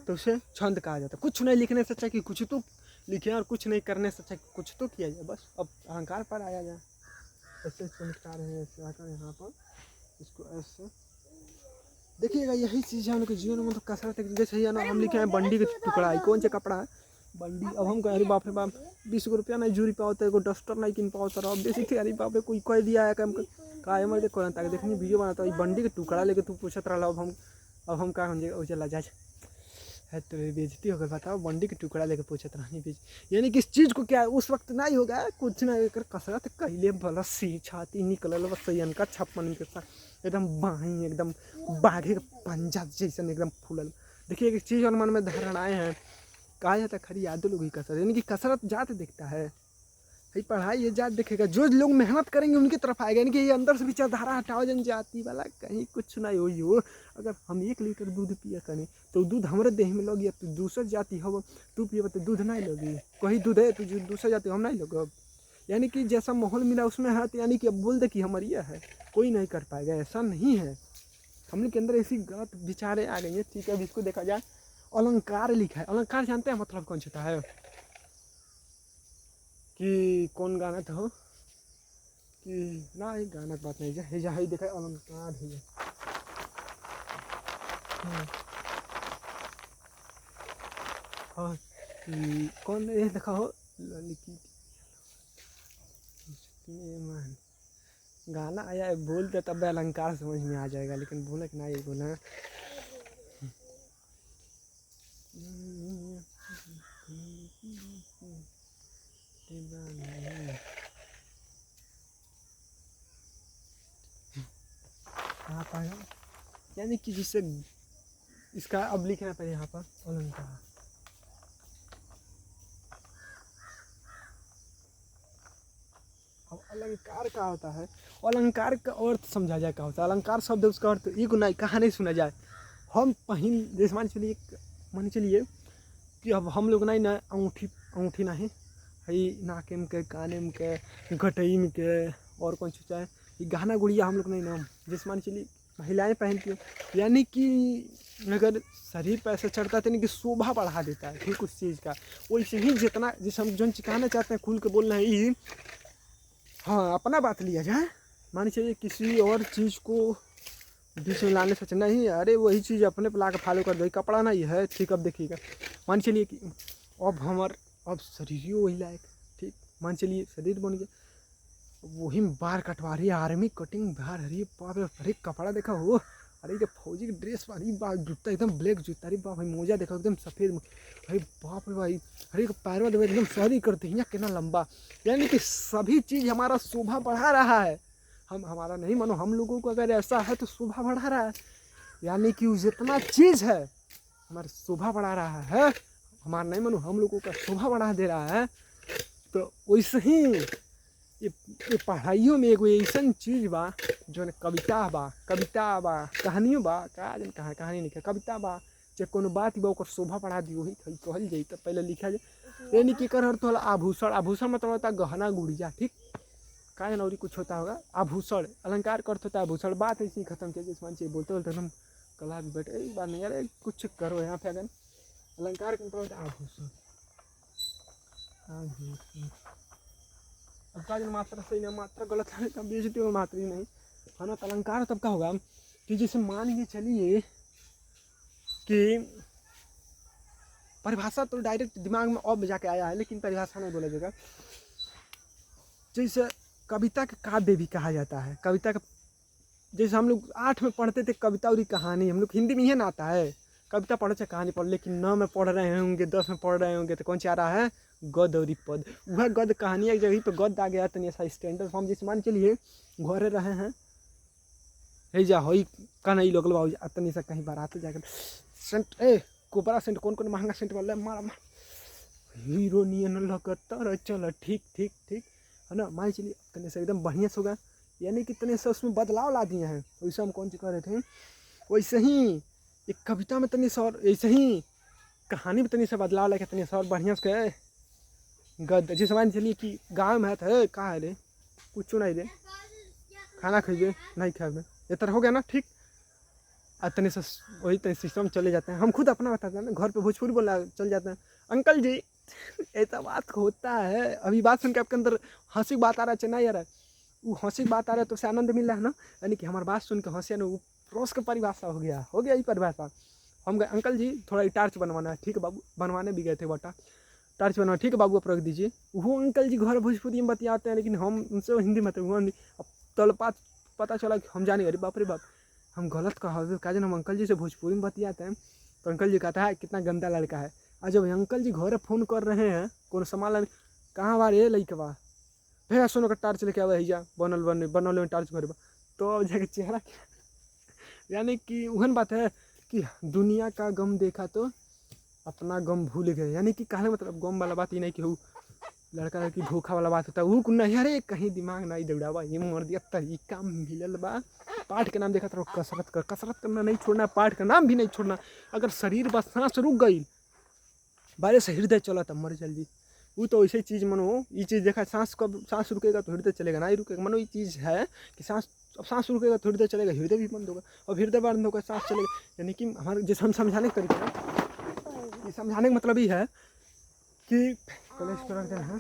तो उसे छंद कहा जाता है। कुछ नहीं लिखने से अच्छा कि कुछ तो लिखे और कुछ नहीं करने से अच्छा कि कुछ तो किया जाए। बस अब अहंकार पर आया जाए, ऐसे चमत्कार है ऐसे आकर यहाँ पर इसको ऐसे देखिएगा। यही चीज़ है उनके जीवन में, मतलब कसरत जैसे ही है ना। हम लिखे हैं बंडी का टुकड़ा, कौन सा कपड़ा है बंडी। अब हम कह अरे बाप रे बाप 20 रुपया नहीं जूरी पाओ तो डस्टर नहीं किन पाओ तो अब बेसिक अरे बाप रे कोई कह दिया है कि का है मैं देखो ताकि देखनी वीडियो बनाता है बंडी का टुकड़ा लेके तू पूछत रहा। अब हम का हो चला जा है तो बेइज्जती होकर बताओ, बंडी का टुकड़ा लेके पूछत रहनी बेच, यानी कि इस चीज़ को क्या उस वक्त नहीं होगा कुछ ना कर कसरत कहले भला सी छाती निकल बस सैन का 56 के साथ एकदम बाही एकदम बाघे का पंजा जैसा एकदम फूलल। देखिए एक चीज़ और मन में धारणाएँ हैं, कहा जाता है खरी यादों लोग ही कसरत, यानी कि कसरत जात देखता है भाई, पढ़ाई ये जात देखेगा। जो लोग मेहनत करेंगे उनकी तरफ आएगा, यानी कि ये अंदर से विचारधारा हटाओ जन जाति वाला कहीं कुछ नहीं हो। अगर हम 1 लीटर दूध पिया करें तो दूध हमारे देह में लगी, तो दूसर जाति हो तू पिए तो दूध नहीं लगी, कहीं दूध है तो दूसर जाति हम नहीं लगब। यानी कि जैसा माहौल मिला उसमें है, तो यानी कि अब बोल दे कि हमारी यह है, कोई नहीं कर पाएगा, ऐसा नहीं है। हम लोग के अंदर ऐसी गलत विचारें आ गई हैं। ठीक है, अब इसको देखा जाए, अलंकार लिखा है। अलंकार जानते हैं मतलब कौन सा है? कि कौन गाना था हो कि ना, एक गाना की बात नहीं है, ही देखा अलंकार ही है। हाँ, कौन ये देखा हो, गाना आया है, बोलते तब अलंकार समझ में आ जाएगा, लेकिन बोले कि ना ये बोला। कहाँ पाया, यानी कि जिससे इसका अब लिखना पड़े यहाँ पर अलंकार। अब अलंकार क्या होता है, अलंकार का अर्थ समझा जाए क्या होता है। अलंकार शब्द उसका अर्थ एक नहीं, कहाँ नहीं सुना जाए। हम पहिन जैसे मान चलिए कि अब हम लोग नहीं ना अंगूठी नहीं है, नाके में के, काने में के, घटई में के, और कौन सा चाहे ये गहना गुड़िया हम लोग नहीं ना, जैसे मान चलिए महिलाएं पहनती हैं, यानी कि अगर शरीर पर ऐसा चढ़ता है तो यानी कि शोभा बढ़ा देता है ठीक उस चीज़ का। वैसे ही जितना जैसे हम जो चिकाना चाहते हैं खुल के बोल रहे हैं, हाँ अपना बात लिया जाए, मान चलिए किसी और चीज़ को बीच में लाने से नहीं, अरे वही चीज़ अपने पे ला के फॉलो कर दो, कपड़ा नहीं है ठीक। अब देखिएगा, मान चलिए कि अब शरीर ही वही लायक, ठीक, मान चलिए शरीर बन गया, वही बाल कटवा रही है, आर्मी कटिंग बाहर, अरे बाप रे, अरे कपड़ा देखा हो, अरे ये फौजी की ड्रेस, अरे बाप, जूता एकदम ब्लैक जूता, अरे बाप भाई, मोजा देखा एकदम सफ़ेद, अरे बाप रे भाई, अरे पैर में एकदम शहरी करते हैं कितना लंबा। यानी कि सभी चीज़ हमारा शोभा बढ़ा रहा है। हम हमारा नहीं मानो, हम लोगों को अगर ऐसा है तो शोभा बढ़ा रहा है, यानी कि जितना चीज़ है हमारी शोभा बढ़ा रहा है, हमारा नहीं मानो हम लोगों का शोभा बढ़ा दे रहा है। तो वैसे ही ये पढ़ाइयों में एगो ऐसा चीज़ बा जो कविता बा कहानियों बा, कहानी नहीं कविता बा, चाहे कोनो बात बा ओकर शोभा बढ़ा दी, वही कहल जाए। तो पहले लिखा जाए, यानी कि कर तो आभूषण मतलब होता है गहना गुड़िया, ठीक, का और कुछ होता होगा आभूषण, अलंकार का अर्थ होता है आभूषण। बात ऐसी खत्म किया, जिस मान से बोलते बोलते हम कला भी बैठे, एक बात नहीं यार, कुछ करो यहाँ पे। अगर अलंकार का मतलब होता है आभूषण, अब का मात्रा सही नहीं, मात्रा गलत है तब बेइज्जती हो, मात्रा ही नहीं है ना। अलंकार तब का होगा कि जैसे मान के चलिए कि परिभाषा तो डायरेक्ट दिमाग में अब जाके आया है, लेकिन परिभाषा नहीं बोला जाएगा। जैसे कविता का काव्य भी कहा जाता है, कविता का, जैसे हम लोग 8 में पढ़ते थे कविता और कहानी, हम लोग हिंदी में ही ना आता है, कविता पढ़े चाहे कहानी पढ़, लेकिन 9 में पढ़ रहे होंगे, 10 में पढ़ रहे होंगे, तो कौन सा आ रहा है, गद और पद। वह गद कहानी एक जगह पे गद आ गया, तो ऐसा स्टैंडर्ड फॉर्म, जैसे मान चलिए घरे रहे हैं, हे जा हो कन्हई लोग तनी सा कहीं बारात जाकर सेंट, कोबरा सेंट, कौन कौन महंगा सेंट वाला मारा हीरो नियन लगता, चलो ठीक ठीक ठीक है ना। मान चलिए तनी से एकदम बढ़िया से होगा, यानी कि तनी से उसमें बदलाव ला दिए हैं। वैसे हम कौन सी कह रहे थे, वैसे ही एक कविता में तनी से, और ऐसे ही कहानी में तनी से बदलाव ला के तनी से और बढ़िया से गद, जैसे मान चलिए कि गाँव में है तो कहा है रे कुछ नहीं रे, खाना खिए नहीं खाए, ये तरह हो गया ना, ठीक। तनी से वही तनी सिस्टम चले जाते हैं। हम खुद अपना बताते हैं ना, घर पे भोजपुरी बोला चल जाते हैं, अंकल जी ऐसा बात होता है। अभी बात सुन के आपके अंदर हंसी बात आ रहा है, नहीं आ रहा है, वो हंसी बात आ रहा है तो उससे आनंद मिल रहा है ना, यानी कि हमारी बात सुन के हंसी ना, वो रोज का परिभाषा हो गया ये परिभाषा। हम गए, अंकल जी थोड़ा टार्च बनवाना है, ठीक है बाबू, बनवाने भी गए थे बटा, टार्च बनवा, ठीक है बाबू आप रख दीजिए। वो अंकल जी घर भोजपुरी में बतियाते हैं, लेकिन हम उनसे हिंदी में अब तलपात पता चला कि हम जाने, अरे बाप रे बाप हम गलत कहा, जन हम अंकल जी से भोजपुरी में बतियाते हैं, तो अंकल जी कहता है कितना गंदा लड़का है। और जब अंकल जी घर फ़ोन कर रहे हैं कौन सामान लाने, कहाँ बारे लड़कवा भैया सोनो का टार्च लेके आवा जा, बनल में टार्च घर, तो जाके चेहरा क्या, यानी कि वहन बात है कि दुनिया का गम देखा तो अपना गम भूल गए। यानी कि कहने मतलब गम वाला बात ही नहीं कि वो लड़का लड़की धोखा वाला बात होता है, वो नहीं, अरे कहीं दिमाग नहीं दौड़ावा, ये मर दिया तरीका मिलल बा। पाठ के नाम देखा तो कसरत करना नहीं छोड़ना, पाठ का नाम भी नहीं छोड़ना। अगर शरीर बस सांस रुक गई, बारे से हृदय चला तब मर जल्दी, वो तो ऐसी चीज़ मनो, ये चीज़ देखा, सांस कब सांस रुकेगा तो हृदय चलेगा, ना ही रुकेगा। मनो ये चीज़ है कि सांस, अब सांस रुकेगा तो हृदय चलेगा, हृदय भी बंद होगा, और हृदय बंद होगा सांस चलेगा। यानी कि हमारे जैसे हम समझाने का तरीका है, ये समझाने का मतलब ये है कि कोलेस्ट्रॉल क्या है,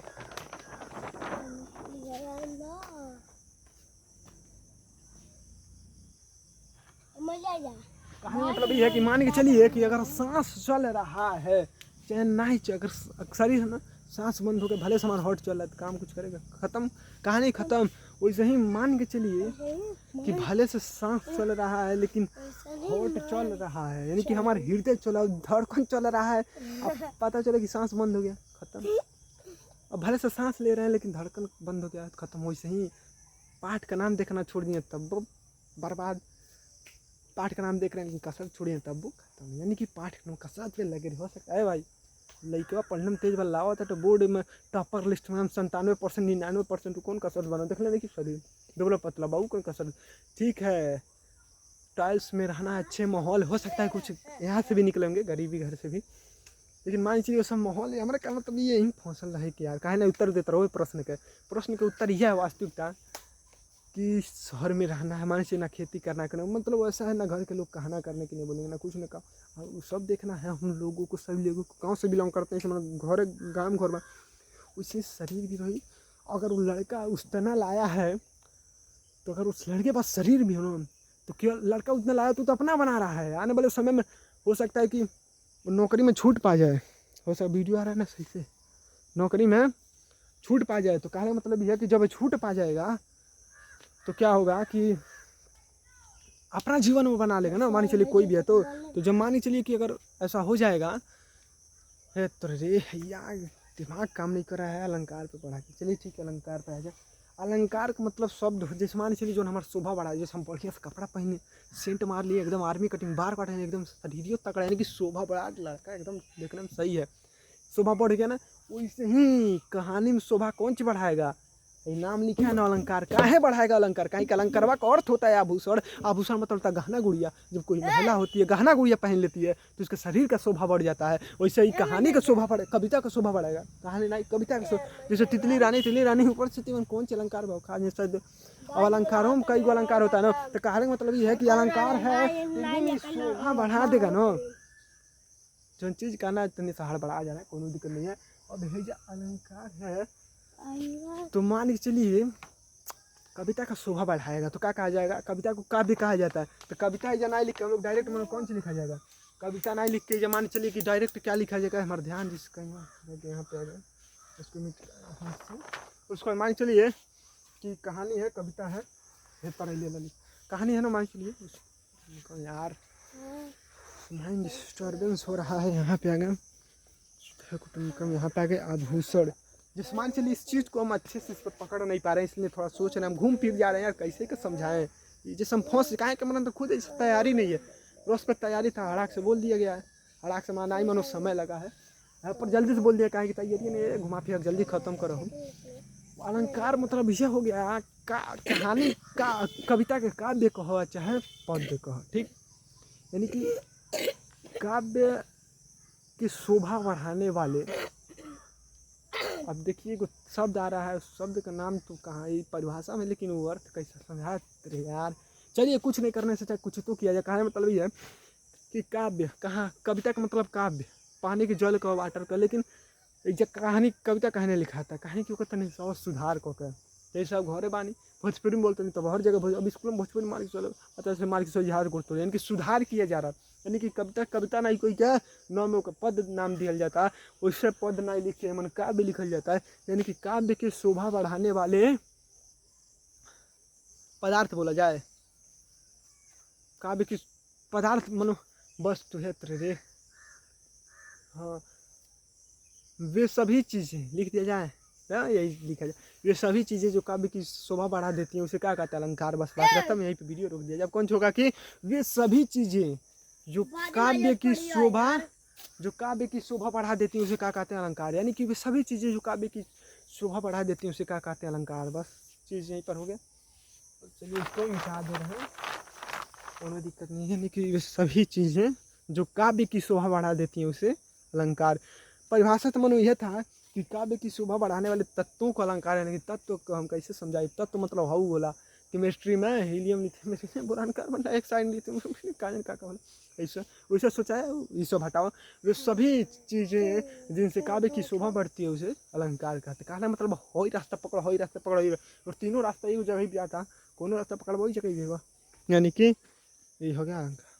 कहने मतलब ये है कि मान के चलिए कि अगर सांस चल रहा है चाहे नहीं चल, अगर शरीर है ना सांस बंद होकर भले सामान हॉट चल रहा है तो काम कुछ करेगा, खत्म, कहानी खत्म। वैसे ही मान के चलिए कि भले से सांस चल रहा है लेकिन हॉट चल रहा है, यानी कि हमारा हृदय चला, धड़कन चल रहा है, अब पता चले कि सांस बंद हो गया, खत्म। अब भले से सांस ले रहे हैं लेकिन धड़कन बंद हो गया, खत्म। वैसे ही पाठ का नाम देखना छोड़ दिए तब वो बर्बाद, पाठ का नाम देख रहे हैं लेकिन कसरत छोड़िए तब वो खत्म। यानी कि पाठ में कसरत पे लगे हो सकता है भाई, लड़के पढ़ने में तेज बल्ला होता है तो बोर्ड में टॉपर लिस्ट में हम 97% 99% कौन कसरत बना देख लें, देखिए शरीर दुबला पतला बाबू कोई कसरत, ठीक है। टाइल्स में रहना, अच्छे माहौल हो सकता है, कुछ यहाँ से भी निकलेंगे गरीबी घर से भी, लेकिन मान लीजिए सब माहौल हमारे का मतलब ये यही फौसल रहे कि यार काहे ना उत्तर देते रहो प्रश्न के उत्तर यह है वास्तविकता कि शहर में रहना है, मान लीजिए ना खेती करना करना, मतलब ऐसा है ना घर के लोग कहना करने के लिए बोलेंगे ना कुछ ना कहा, वो सब देखना है हम लोगों को, सभी लोगों को गाँव से बिलोंग करते हैं, मतलब घर गाँव घर में उसी शरीर भी रही। अगर वो लड़का उस तना लाया है तो अगर उस लड़के के पास शरीर भी हो ना तो क्या लड़का उतना लाया तो अपना बना रहा है, आने वाले समय में हो सकता है कि नौकरी में छूट पा जाए, हो सकता वीडियो आ रहा है ना सही से, नौकरी में छूट पा जाए तो कहने का मतलब यह है कि जब छूट पा जाएगा तो क्या होगा कि अपना जीवन वो बना लेगा ना, मान चलिए कोई भी है तो जब मान चलिए कि अगर ऐसा हो जाएगा है तो रे यार दिमाग काम नहीं कर रहा है, अलंकार पे पढ़ा के चलिए ठीक है, अलंकार पे आ जाए। अलंकार का मतलब शब्द जैसे मान चलिए जो हमारा शोभा बढ़ा, जैसे हम बढ़िया से कपड़ा पहने, सेंट मार लिए, एकदम आर्मी कटिंग बार काटे, एकदम शरीर तकड़ा, यानी कि शोभा बढ़ा, लड़का एकदम देखने में सही है, शोभा बढ़ गया ना। वैसे ही कहानी में शोभा कौन सी बढ़ाएगा, नाम लिखा है ना अलंकार, काहे बढ़ाएगा अलंकार, कहीं का अलंकारवा का अर्थ होता है आभूषण, आभूषण मतलब होता है गहना गुड़िया, जब कोई महिला होती है गहना गुड़िया पहन लेती है तो उसके शरीर का शोभा बढ़ जाता है। वैसे ही कहानी का शोभा बढ़े, कविता का शोभा बढ़ेगा, कहानी नहीं कविता का जैसे तितली रानी ऊपर से कौन से अलंकार भाव खा जैसे, अब अलंकारों में कई गो अलंकार होता है ना, तो कहने का मतलब ये है कि अलंकार है शोभा बढ़ा देगा ना, जो चीज़ कहना इतनी सहार बढ़ा जाना कोई दिक्कत नहीं है। अब भेजा अलंकार है तो मान के चलिए कविता का शोभा बढ़ाएगा तो क्या कहा जाएगा, कविता को काव्य कहा जाता है, तो कविता जब नहीं लिख के हम लोग डायरेक्ट मतलब कौन सी लिखा जाएगा, कविता नहीं लिख के जब मान चलिए कि डायरेक्ट क्या लिखा जाएगा, हमारा ध्यान जिसका यहाँ पे आ जाए उसको मान चलिए कि कहानी है, कविता है, कहानी है ना, मान चलिए यार माइंड डिस्टर्बेंस हो रहा है, यहाँ पे आ गए कुटुंबकम, यहाँ पे आ गए आभूषण, जिस मान चलिए इस चीज़ को हम अच्छे से इस पर पकड़ नहीं पा रहे हैं, इसलिए थोड़ा सोच रहे हैं, हम घूम फिर जा रहे हैं यार कैसे का समझाएं, ये जैसे हम फंस काहे के मन तो खुद इस तैयारी नहीं है, रोज पर तैयारी था, हड़ाक से बोल दिया गया है, हड़ाक से माना ही मनो समय लगा है, यहाँ पर जल्दी से बोल दिया काहे की तैयारी नहीं, घुमा फिर जल्दी खत्म करो हम। अलंकार मतलब यह हो गया कहानी का, कविता के काव्य कहो चाहे पद्य कहो, ठीक, यानी कि काव्य की शोभा बढ़ाने वाले। अब देखिए कुछ शब्द आ रहा है, उस शब्द का नाम तो कहाँ ये परिभाषा में, लेकिन वो अर्थ कैसे समझा रहे यार, चलिए कुछ नहीं करने से चाहे कुछ तो किया जाए। कहा मतलब ये है कि काव्य, कहाँ कविता का मतलब काव्य, पानी के जल का, वाटर का, लेकिन एक कहानी कविता कहने लिखा था, कहानी क्यों कहते नहीं सब सुधार को कह, जैसे अब घरे बानी भोजपुरी में बोलते नहीं तो हर जगह अब स्कूल में भोजपुरी मार के चलो, मतलब से मार के सुधार करते, यानी कि सुधार किया जा रहा, यानी कि कविता नहीं कोई क्या नाम का पद नाम दिया जाता है, उससे पद नहीं लिखे मन काव्य लिखल जाता है, यानी कि काव्य की शोभा बढ़ाने वाले पदार्थ बोला जाए, काव्य की पदार्थ मनो वस्तु है रे, हाँ वे सभी चीज़ें लिख दिया जाए, यही लिखा जाए, ये सभी चीज़ें जो काव्य की शोभा बढ़ा देती हैं उसे क्या कहते हैं अलंकार। बस बात खत्म, यहीं पे वीडियो रोक दिया। जब कौन होगा कि वे सभी चीज़ें जो काव्य की शोभा बढ़ा देती हैं उसे क्या कहते हैं अलंकार, यानी कि वे सभी चीज़ें जो काव्य की शोभा बढ़ा देती हैं उसे क्या कहते हैं अलंकार। बस चीज़ यहीं पर हो गया, चलिए इसको मिटा दे रहे हैं, कोई दिक्कत नहीं है, यानी कि वे सभी चीज़ें जो काव्य की शोभा बढ़ा देती हैं उसे अलंकार। परिभाषा तो मनो यह था कि काव्य की शोभा बढ़ाने वाले तत्वों को अलंकार है। लेकिन तत्व को हम कैसे समझाए? तत्व मतलब हाउ बोला केमिस्ट्री में helium lithium boron carbon dioxide lithium carbon का बोला ऐसा वैसा सोचा है। ये सब हटाओ, वे सभी चीज़ें जिनसे काव्य की शोभा बढ़ती है उसे अलंकार कहते। कहना मतलब हो ही रास्ता पकड़ो, हो ही रास्ता पकड़ो, और तीनों रास्ता एक जगह ही भी आता, कोनो रास्ता पकड़ वही जगह ही यानी कि ये हो गया अलंकार।